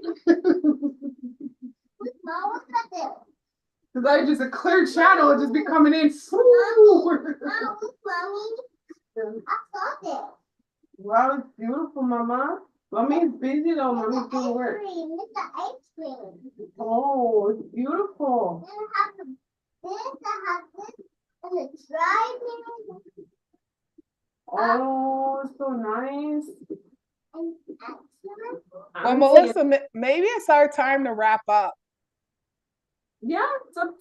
Mom, look at this. Because I just a clear channel and just be coming in. Mom, look, Mommy. I saw this. Wow, it's beautiful, Mama. Mommy's busy though. Mommy's doing work. It's the ice cream. Oh, it's beautiful. Then I have this, and it's driving. Oh, it's so nice. Well, Melissa, maybe it's our time to wrap up. Yeah,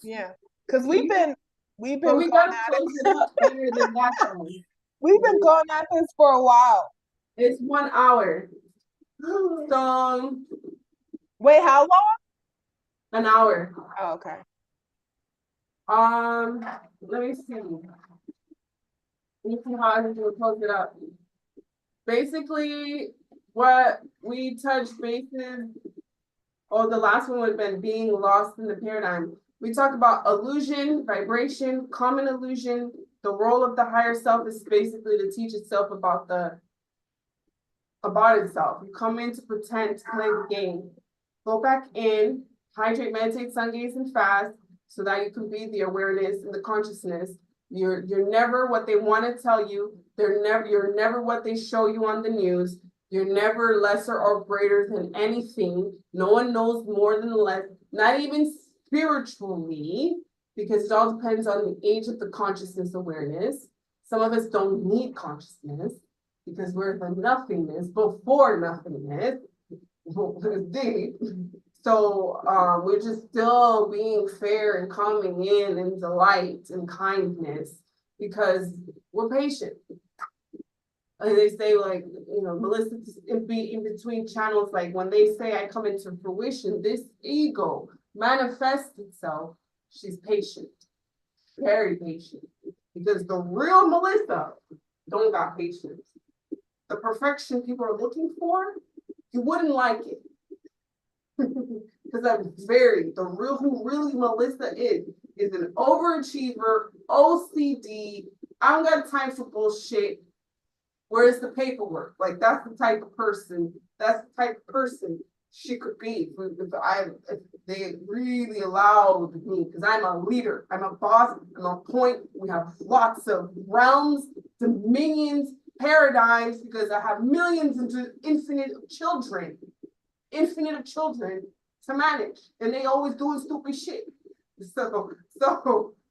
yeah, because we've been but we gotta close it up better than that. We've been going at this for a while. It's 1 hour. So wait, how long? An hour. Oh, okay. Let me see. Let me see how I can close it up. Basically, what we touched bases. Oh, the last one would have been being lost in the paradigm. We talked about illusion, vibration, common illusion. The role of the higher self is basically to teach itself about itself. You come in to pretend to play the game. Go back in, hydrate, meditate, sun gaze, and fast, so that you can be the awareness and the consciousness. You're never what they want to tell you. You're never what they show you on the news. You're never lesser or greater than anything. No one knows more than less, not even spiritually, because it all depends on the age of the consciousness awareness. Some of us don't need consciousness because we're the nothingness before nothingness. So we're just still being fair and coming in and delight and kindness because we're patient. And they say, like, Melissa, in between channels, like when they say I come into fruition, this ego manifests itself. She's patient, very patient, because the real Melissa don't got patience. The perfection people are looking for, you wouldn't like it. Because the real who really Melissa is an overachiever, OCD. I don't got time for bullshit. Where's the paperwork? Like, that's the type of person she could be. If they really allowed me, because I'm a leader, I'm a boss, I'm a point. We have lots of realms, dominions, paradigms, because I have millions into infinite of children to manage, and they always doing stupid shit. So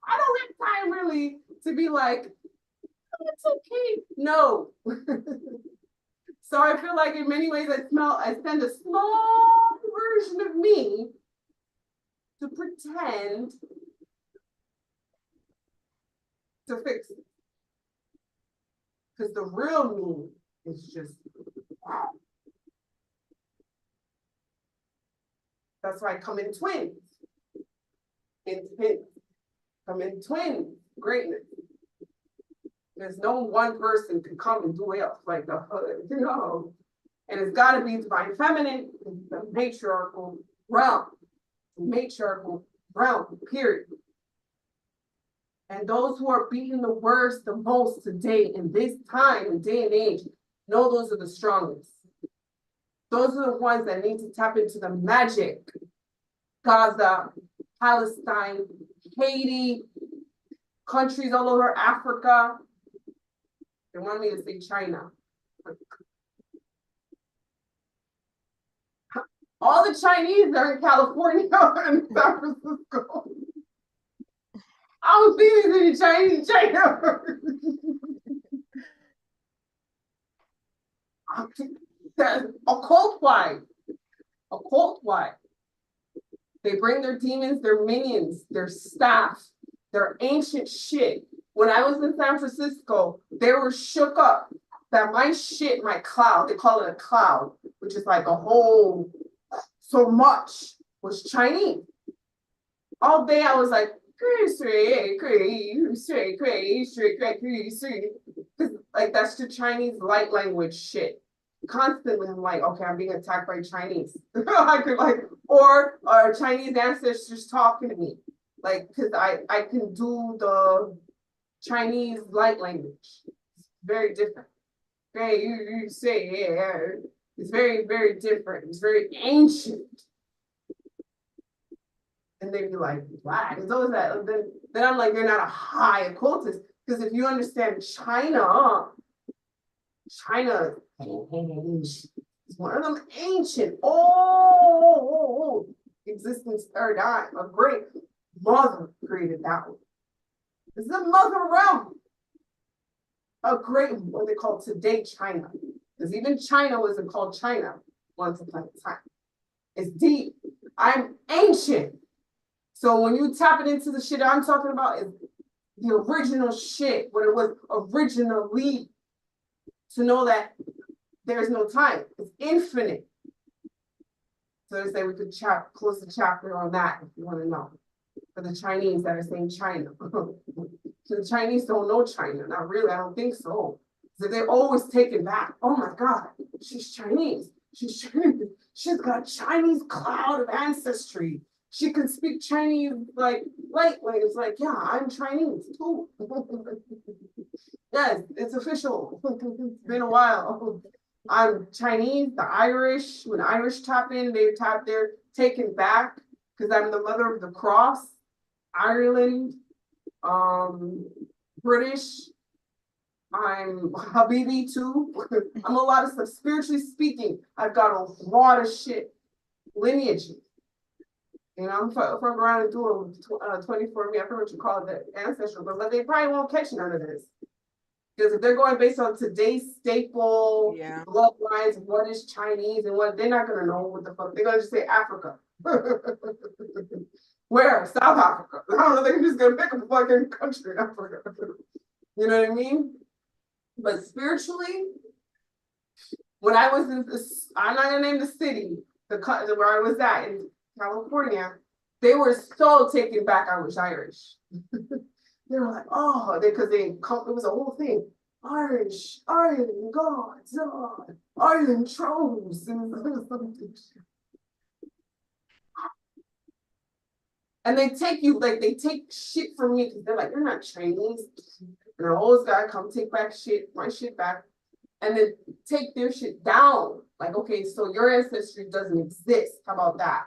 I don't have time really to be like, oh, it's okay. No. So I feel like in many ways I send a small version of me to pretend to fix it. Because the real me is just, wow. That's why I come in twins. Come in twins, greatness. There's no one person can come and do it like the you know. And it's got to be divine feminine, the matriarchal realm. Matriarchal realm, period. And those who are beaten the worst, the most today, in this time and day and age, know those are the strongest. Those are the ones that need to tap into the magic. Gaza, Palestine, Haiti, countries all over Africa. They want me to say China. All the Chinese are in California and San Francisco. I was thinking in Chinese China. Occult-wise. They bring their demons, their minions, their staff, their ancient shit. When I was in San Francisco, they were shook up that my shit, my cloud, they call it a cloud, which is like a whole, so much, was Chinese. All day I was like, like that's the Chinese light language shit. Constantly I'm like, okay, I'm being attacked by Chinese. I could like, or Chinese ancestors talking to me. Like, because I can do the Chinese light language. It's very different. Okay, you say, yeah. It's very, very different. It's very ancient. And they'd be like, why? It's always that. Then I'm like, you're not a high occultist. Because if you understand China is one of them ancient, old existence paradigm. A great mother created that one. This is a mother realm. A great, what they call today China. Because even China wasn't called China once upon a time. It's deep. I'm ancient. So when you tap it into the shit I'm talking about, is the original shit, what it was originally, to know that there's no time. It's infinite. So they say we could close the chapter on that if you want to know. For the Chinese that are saying China. So the Chinese don't know China. Not really, I don't think so. So they're always taken back. Oh my God, she's Chinese. She's Chinese. She's got Chinese cloud of ancestry. She can speak Chinese like lightly. It's like, yeah, I'm Chinese too. Yes, it's official. It's been a while. I'm Chinese, the Irish. When Irish tap in, they're taken back because I'm the mother of the cross. Ireland, British. I'm Habibi too. I'm a lot of stuff. Spiritually speaking, I've got a lot of shit lineage. You know, I'm from around and doing 24 me. I forget what you call it, the ancestral, but they probably won't catch none of this. Because if they're going based on today's staple bloodlines, what is Chinese and what, they're not gonna know what the fuck. They're gonna just say Africa. Where? South Africa. I don't know, they're just gonna pick a fucking country in Africa. You know what I mean? But spiritually, when I was in this, I'm not gonna name the city, where I was at in California, they were so taken back I was Irish. They were like, oh, because it was a whole thing. Irish, Ireland, gods, Ireland trolls. And they take you, like, they take shit from me because they're like, you're not Chinese. And I always gotta come take back my shit back, and then take their shit down. Like, okay, so your ancestry doesn't exist. How about that?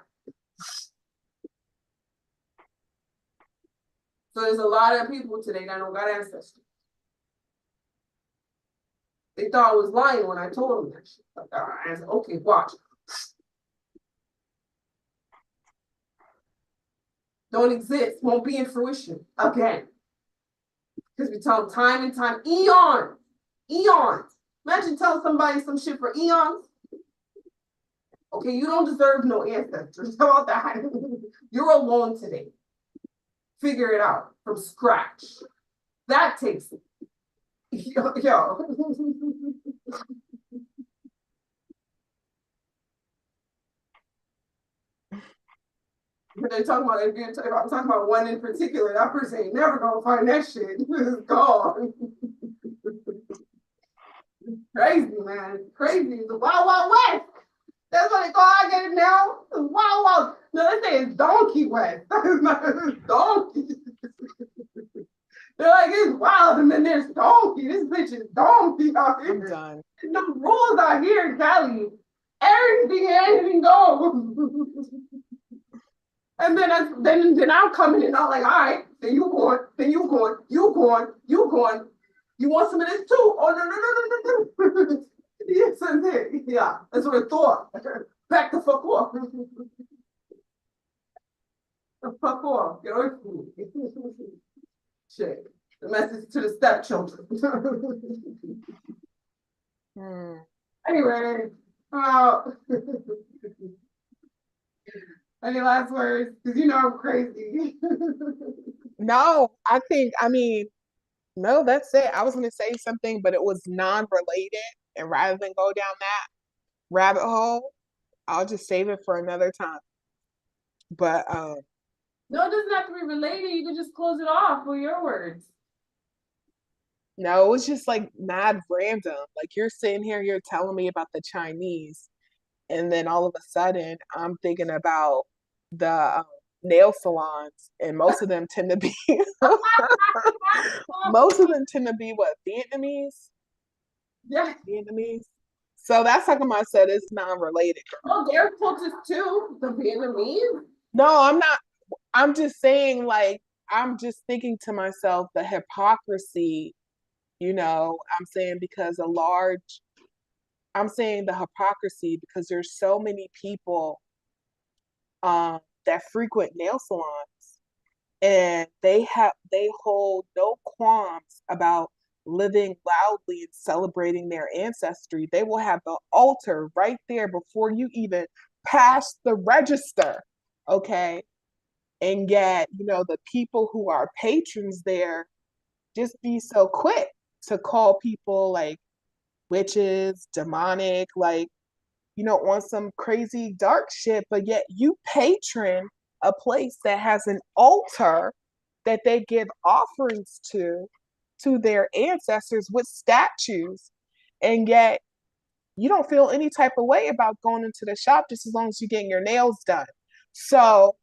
So there's a lot of people today that don't got ancestry. They thought I was lying when I told them that shit. Like, I said, okay, watch. Don't exist, won't be in fruition again. Because we tell them time and time, eons. Imagine telling somebody some shit for eons. Okay, you don't deserve no ancestors. How about that? You're alone today. Figure it out from scratch. That takes yo. But they're talking about if I'm talking about one in particular, that person ain't never gonna find that shit. It's gone. Crazy, man. Crazy. The Wild Wild West. That's what they call I get it now. Wild Wild. No, they say it's Donkey West. It's Donkey. They're like, it's wild, and then there's Donkey. This bitch is Donkey out here. I'm done. The rules out here in Cali. Anything goes. And then I'm coming in. I'm like, all right, then you going, then you going, you going, you going. You want some of this too? Oh no. Yes, yeah, that's what I thought. Back the fuck off. The fuck off. Get away from me. Shit. The message to the stepchildren. Anyway, any last words? Because you know I'm crazy. No, no, that's it. I was going to say something, but it was non-related. And rather than go down that rabbit hole, I'll just save it for another time. But no, it doesn't have to be related. You can just close it off with your words. no, it was just like mad random. Like you're sitting here, you're telling me about the Chinese, and then all of a sudden I'm thinking about the nail salons, and most of them tend to be most of them tend to be what, Vietnamese? Yeah. Vietnamese. So that's how come I said it's non-related. Oh, they're cultists too. The Vietnamese. No, I'm not. I'm just saying, like, I'm just thinking to myself the hypocrisy, I'm saying because I'm saying the hypocrisy because there's so many people that frequent nail salons and they hold no qualms about living loudly and celebrating their ancestry. They will have the altar right there before you even pass the register. Okay. And yet, the people who are patrons there just be so quick to call people like witches, demonic, like, on some crazy dark shit, but yet you patron a place that has an altar that they give offerings to their ancestors with statues. And yet you don't feel any type of way about going into the shop just as long as you're getting your nails done. So,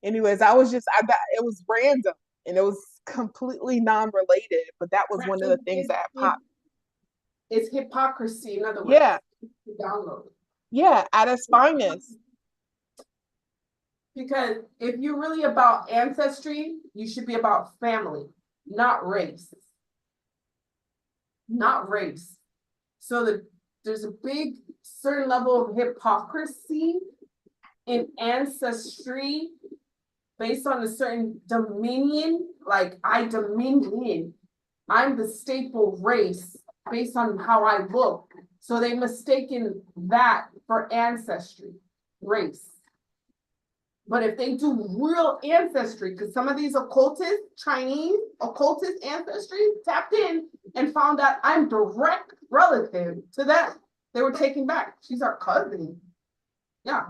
anyways, it was random and it was completely non-related, but that was one of the things that popped. It's hypocrisy, in other words. Yeah. Download. Yeah, at its finest. Because if you're really about ancestry, you should be about family, not race. Not race. So there's a big certain level of hypocrisy in ancestry based on a certain dominion, like I dominion. I'm the staple race based on how I look. So they mistaken that for ancestry, race. But if they do real ancestry, because some of these Chinese occultist ancestry tapped in and found out I'm direct relative to them. They were taken back. She's our cousin. Yeah.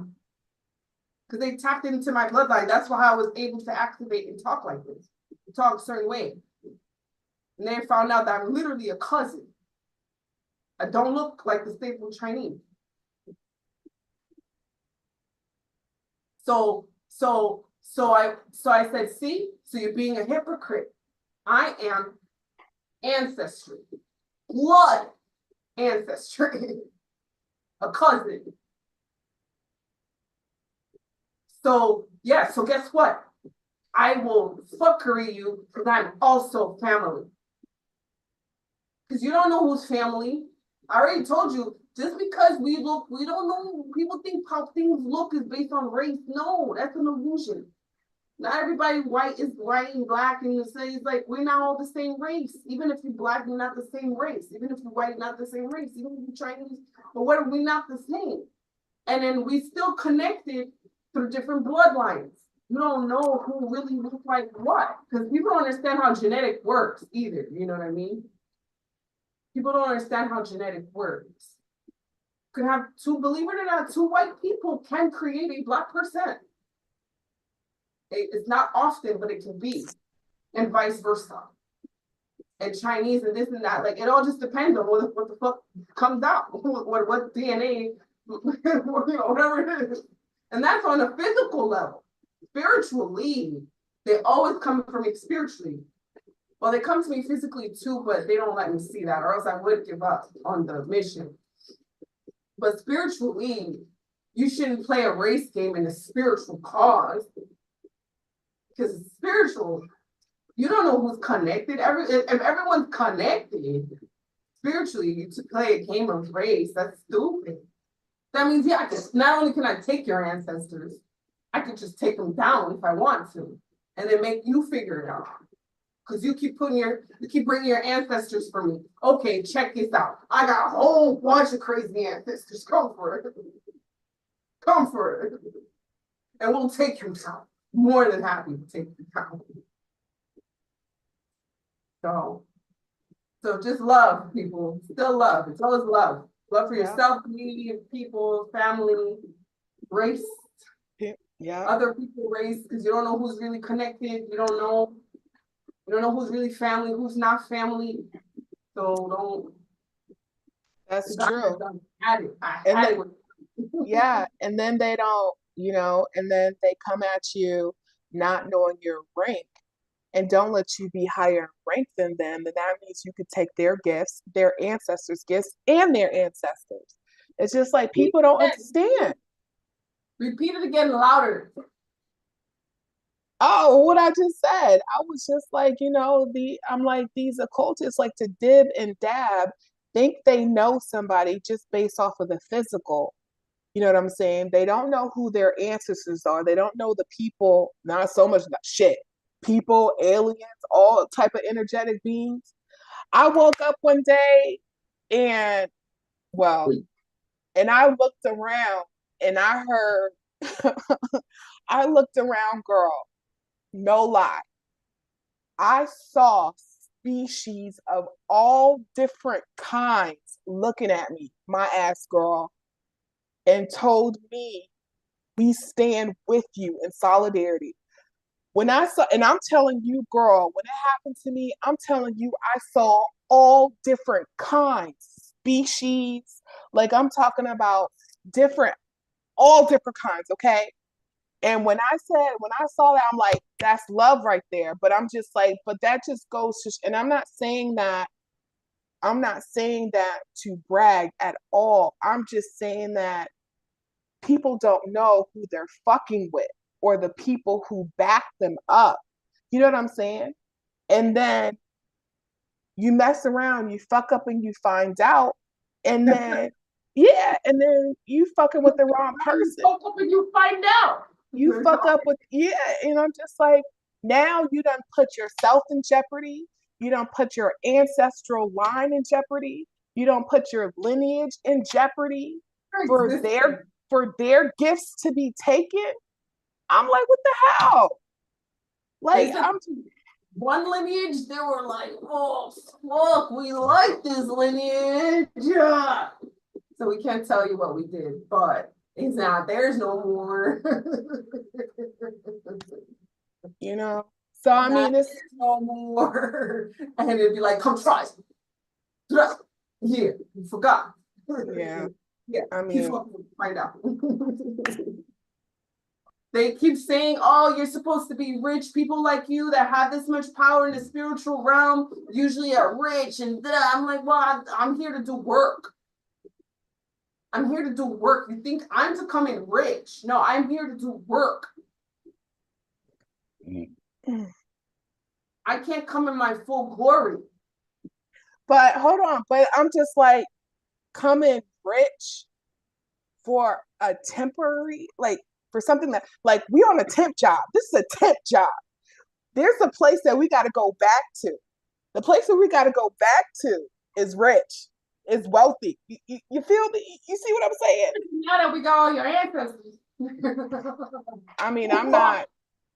Because they tapped into my bloodline. That's why I was able to activate and talk like this. Talk a certain way. And they found out that I'm literally a cousin. I don't look like the staple Chinese. So I said, see, so you're being a hypocrite. I am ancestry, blood ancestry, a cousin. So yeah, so guess what? I will fuckery you because I'm also family. Because you don't know who's family. I already told you, just because we don't know, people think how things look is based on race. No, that's an illusion. Not everybody white is white and black, and you say it's like we're not all the same race. Even if you're black, you're not the same race. Even if you're white, you're not the same race. Even if you're Chinese, but what are we not the same? And then we still connected through different bloodlines. You don't know who really looks like what, because people don't understand how genetic works either. You know what I mean? People don't understand how genetic works. You can have two, believe it or not, two white people can create a black person. It's not often, but it can be, and vice versa. And Chinese and this and that, like it all just depends on what the fuck comes out, what DNA, whatever it is. And that's on a physical level. Spiritually, they always come from me spiritually. Well, they come to me physically too, but they don't let me see that, or else I would give up on the mission. But spiritually, you shouldn't play a race game in a spiritual cause. Because it's spiritual, you don't know who's connected. If everyone's connected spiritually to play a game of race, that's stupid. That means, yeah, not only can I take your ancestors, I could just take them down if I want to, and then make you figure it out. Because you keep bringing your ancestors for me. Okay, check this out. I got a whole bunch of crazy ancestors. Come for it. Come for it. And we'll take you down. More than happy to take you down. So just love, people. Still love. It's always love. Love for yourself, community, people, family, race. Yeah. Other people, race, because you don't know who's really connected. You don't know who's really family, who's not family. So don't. That's true. I had it. Yeah, and then they don't, and then they come at you not knowing your rank and don't let you be higher rank than them. And that means you could take their gifts, their ancestors' gifts, and their ancestors. It's just like people don't understand. Repeat it again louder. Oh, what I just said. I was just like, I'm like, these occultists like to dib and dab, think they know somebody just based off of the physical. You know what I'm saying? They don't know who their ancestors are. They don't know the people, not so much shit. People, aliens, all type of energetic beings. I woke up one day and I looked around and I heard I looked around, girl, no lie. I saw species of all different kinds looking at me, my ass girl, and told me, we stand with you in solidarity. When I saw, and I'm telling you, girl, when it happened to me, I'm telling you, I saw all different kinds, species. Like I'm talking about all different kinds, okay? And when I saw that, I'm like, that's love right there. But I'm just like, but that just goes to, and I'm not saying that to brag at all. I'm just saying that people don't know who they're fucking with or the people who back them up. You know what I'm saying? And then you mess around, you fuck up and you find out. And then, yeah, and then you fucking with the wrong person. You fuck up and you find out. You fuck up with, yeah. And I'm just like, now you done put yourself in jeopardy. You don't put your ancestral line in jeopardy. You don't put your lineage in jeopardy for their gifts to be taken. I'm like, what the hell? Like, one lineage, they were like, oh, fuck, we like this lineage. Yeah. So we can't tell you what we did, but it's not, there's no more. So I mean, it's no more. And it'd be like, come try. Here, you forgot. Yeah. Yeah, I mean, find out. They keep saying, oh, you're supposed to be rich. People like you that have this much power in the spiritual realm usually are rich. And I'm like, well, I'm here to do work. I'm here to do work. You think I'm to come in rich? No, I'm here to do work. I can't come in my full glory. But hold on, but I'm just like, coming rich for a temporary, like for something that, like, we on a temp job. This is a temp job. There's a place that we got to go back to. The place that we got to go back to is rich, is wealthy. You feel me? You see what I'm saying? Now that we got all your ancestors. I mean, I'm not.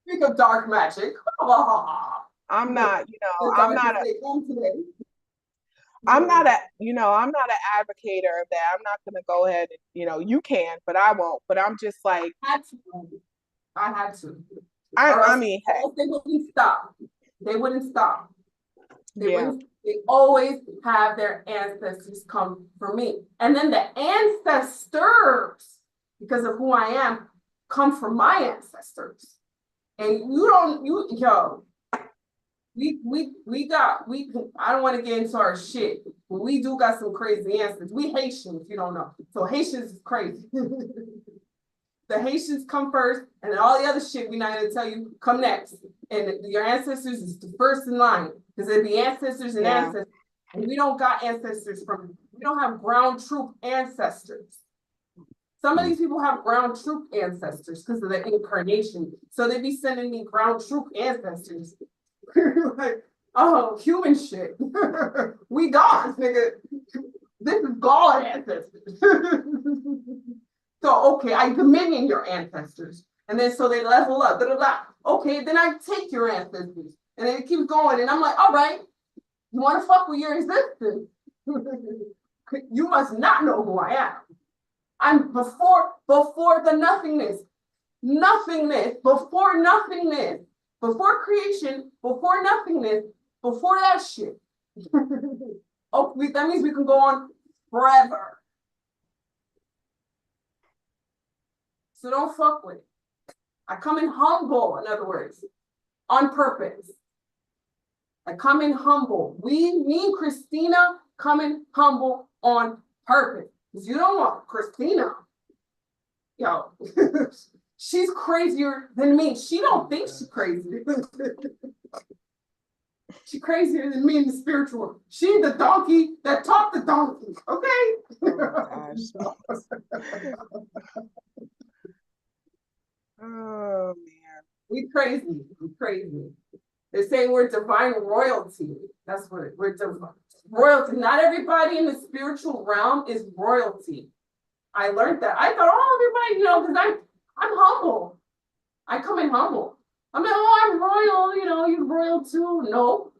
Speak of dark magic. I'm not, I'm not a, I'm not a, I'm not an advocator of that. I'm not going to go ahead and, you can, but I won't. But I'm just like, I had to. I mean, hey. They wouldn't stop. They wouldn't stop. Yeah. They always have their ancestors come for me. And then the ancestors, because of who I am, come from my ancestors. And I don't want to get into our shit, but we do got some crazy ancestors. We Haitians, if you don't know. So Haitians is crazy. The Haitians come first, and then all the other shit we're not gonna tell you come next. And your ancestors is the first in line, because it'd be ancestors and ancestors. And we don't got ancestors we don't have ground troop ancestors. Some of these people have ground troop ancestors because of the incarnation. So they be sending me ground troop ancestors. Like, oh, human shit. We gods, nigga. This is God ancestors. So, okay, I dominion your ancestors. And then so they level up. Okay, then I take your ancestors. And then it keeps going. And I'm like, all right, you want to fuck with your existence? You must not know who I am. I'm before the nothingness. Before nothingness. Before creation, before nothingness, before that shit. Oh, that means we can go on forever. So don't fuck with it. I come in humble, in other words, on purpose. I come in humble. Me and Cristina come in humble on purpose. Because you don't want Cristina. Yo, she's crazier than me. She don't think she's crazy. She's crazier than me in the spiritual. She's the donkey that taught the donkey. Okay? Oh man. We crazy. They're saying we're divine royalty. That's what we're divine royalty. Not everybody in the spiritual realm is royalty. I learned that. I thought, oh, everybody, because I'm humble. I come in humble. I'm like, oh, I'm royal, you're royal too. No.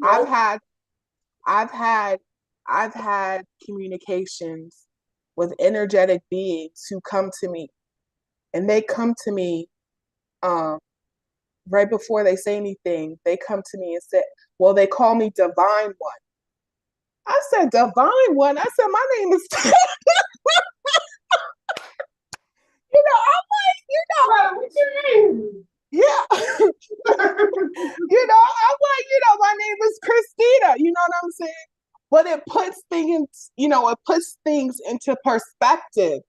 I've had communications with energetic beings who come to me, and they come to me right before they say anything. They come to me and say, well, they call me Divine One. I said, Divine One? I said, my name is I'm like, what you mean? Yeah. I'm like, my name is Cristina. You know what I'm saying? But it puts things into perspective.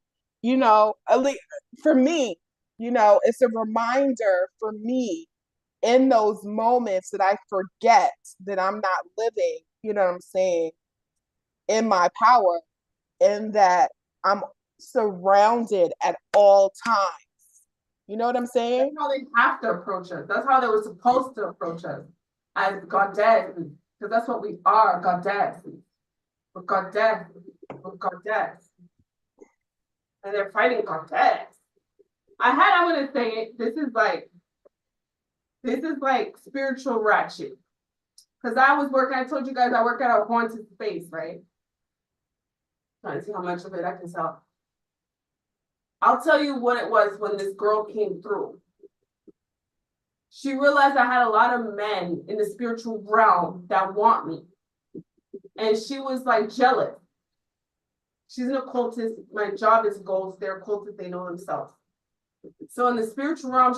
At least for me, it's a reminder for me in those moments that I forget that I'm not living, you know what I'm saying, in my power, and that I'm surrounded at all times. You know what I'm saying? That's how they have to approach us. That's how they were supposed to approach us as goddesses, because that's what we are, goddesses. We're goddesses. We're goddess. And they're fighting goddess. I'm gonna say it. This is like spiritual ratchet. Because I told you guys I work at a haunted space, right? Trying to see how much of it I can tell. I'll tell you what it was when this girl came through. She realized I had a lot of men in the spiritual realm that want me. And she was like jealous. She's an occultist. My job is goals. They're occultists. They know themselves. So in the spiritual realm,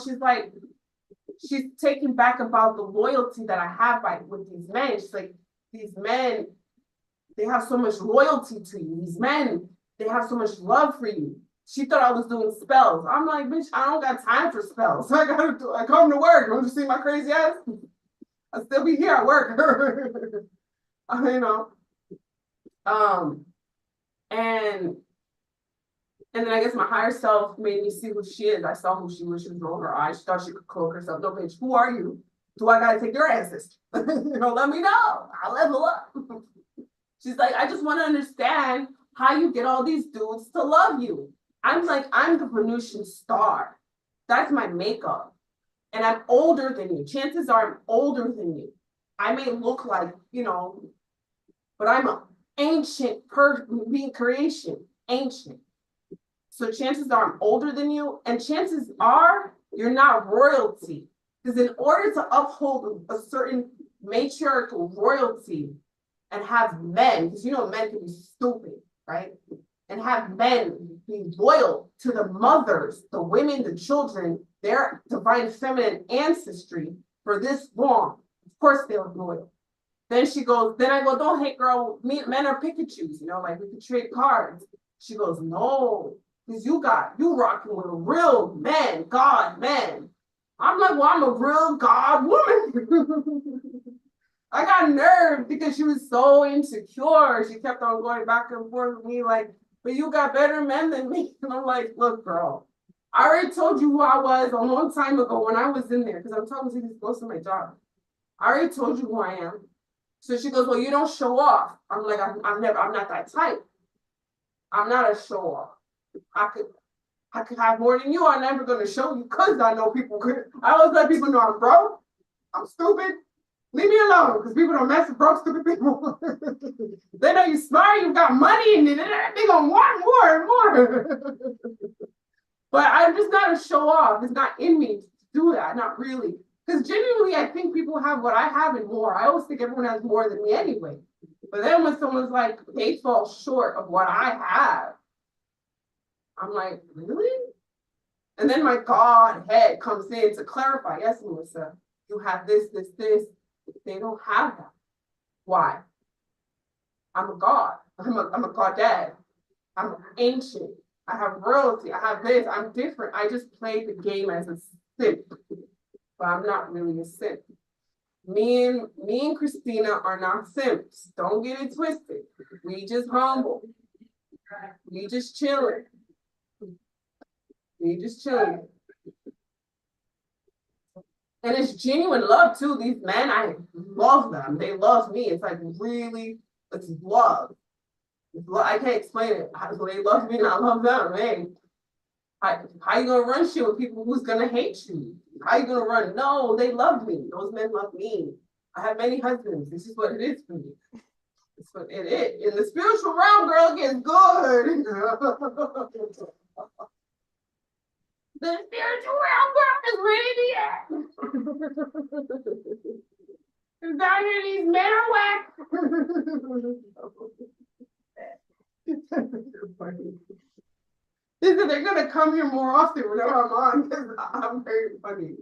she's taken back about the loyalty that I have with these men. She's like, these men, they have so much loyalty to you. These men, they have so much love for you. She thought I was doing spells. I'm like, bitch, I don't got time for spells. I come to work. Don't you see my crazy ass? I still be here at work. And And then I guess my higher self made me see who she is. I saw who she was. She was rolling her eyes. She thought she could cloak herself. No, bitch, who are you? Do I gotta take your ancestry? Let me know. I'll level up. She's like, I just want to understand how you get all these dudes to love you. I'm like, I'm the Venusian star. That's my makeup. And I'm older than you. Chances are I'm older than you. I may look like, but I'm an ancient being creation. Ancient. So chances are I'm older than you, and chances are you're not royalty. Because in order to uphold a certain matriarchal royalty and have men, because men can be stupid, right? And have men be loyal to the mothers, the women, the children, their divine feminine ancestry for this long. Of course they're loyal. Then she goes, then I go, don't hate, girl, men are Pikachus, like we could trade cards. She goes, no, because you rocking with a real man, God man. I'm like, well, I'm a real God woman. I got nerve because she was so insecure. She kept on going back and forth with me like, but you got better men than me. And I'm like, look, girl, I already told you who I was a long time ago when I was in there, because I'm talking to these ghosts of my job. I already told you who I am. So she goes, well, you don't show off. I'm like, I'm not that type. I'm not a show off. I could have more than you. I'm never going to show you because I know people could. I always let people know I'm broke. I'm stupid. Leave me alone, because people don't mess with broke, stupid people. They know you smart, you got money, and they're going to want more and more. But I'm just not a show off. It's not in me to do that, not really. Because genuinely, I think people have what I have and more. I always think everyone has more than me anyway. But then when someone's like, they fall short of what I have, I'm like, really? And then my God head comes in to clarify, yes, Melissa, you have this. They don't have that. Why? I'm a God. I'm a goddess. I'm ancient. I have royalty. I have this. I'm different. I just play the game as a simp. But I'm not really a simp. Me and Cristina are not simps. Don't get it twisted. We just humble. We just chilling. And it's genuine love too. These men, I love them. They love me. It's like really, it's love. I can't explain it. They love me and I love them. Hey, how you gonna run shit with people who's gonna hate you? How you gonna run? No, they love me. Those men love me. I have many husbands. This is what it is for me. It's what it is. In the spiritual realm, girl, it gets good. The spiritual realm, girl, is really at. Cause down here, these men are whack. They're gonna come here more often whenever I'm on, because I'm very funny.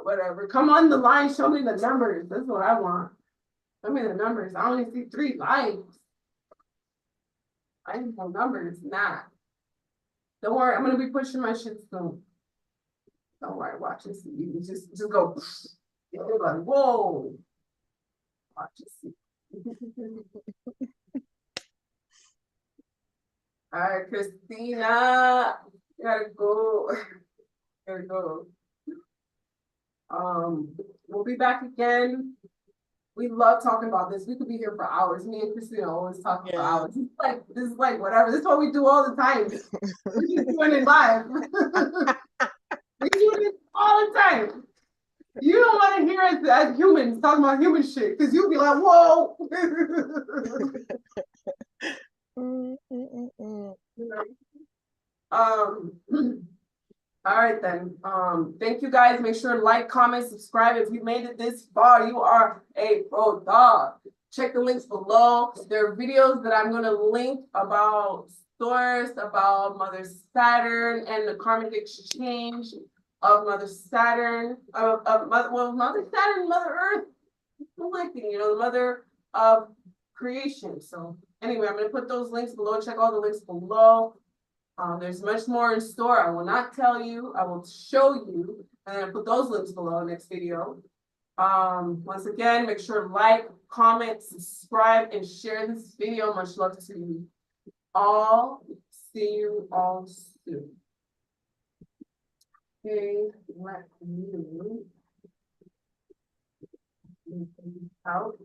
Whatever. Come on the line, show me the numbers. That's what I want. Show me the numbers. I only see 3 likes. I need more numbers. Nah. Don't worry, I'm gonna be pushing my shit soon. Don't worry, watch and see. You just go. You're like, whoa. Watch and see. All right, Cristina. You gotta go. Gotta go. We'll be back again. We love talking about this. We could be here for hours. Me and Cristina always talk for hours. This is like whatever. This is what we do all the time. We're just doing it live. We do it all the time. You don't want to hear us as humans talking about human shit, because you'll be like, whoa. All right then. Thank you guys. Make sure to like, comment, subscribe. If you made it this far, you are a pro dog. Check the links below. There are videos that I'm gonna link about Source, about Mother Saturn and the karmic exchange of Mother Saturn, Mother Saturn, Mother Earth, collecting, the mother of creation. So anyway, I'm gonna put those links below. Check all the links below. There's much more in store. I will not tell you. I will show you, and then I'll put those links below next video. Once again, make sure to like, comment, subscribe, and share this video. Much love to you all. See you all soon. Okay, let me out.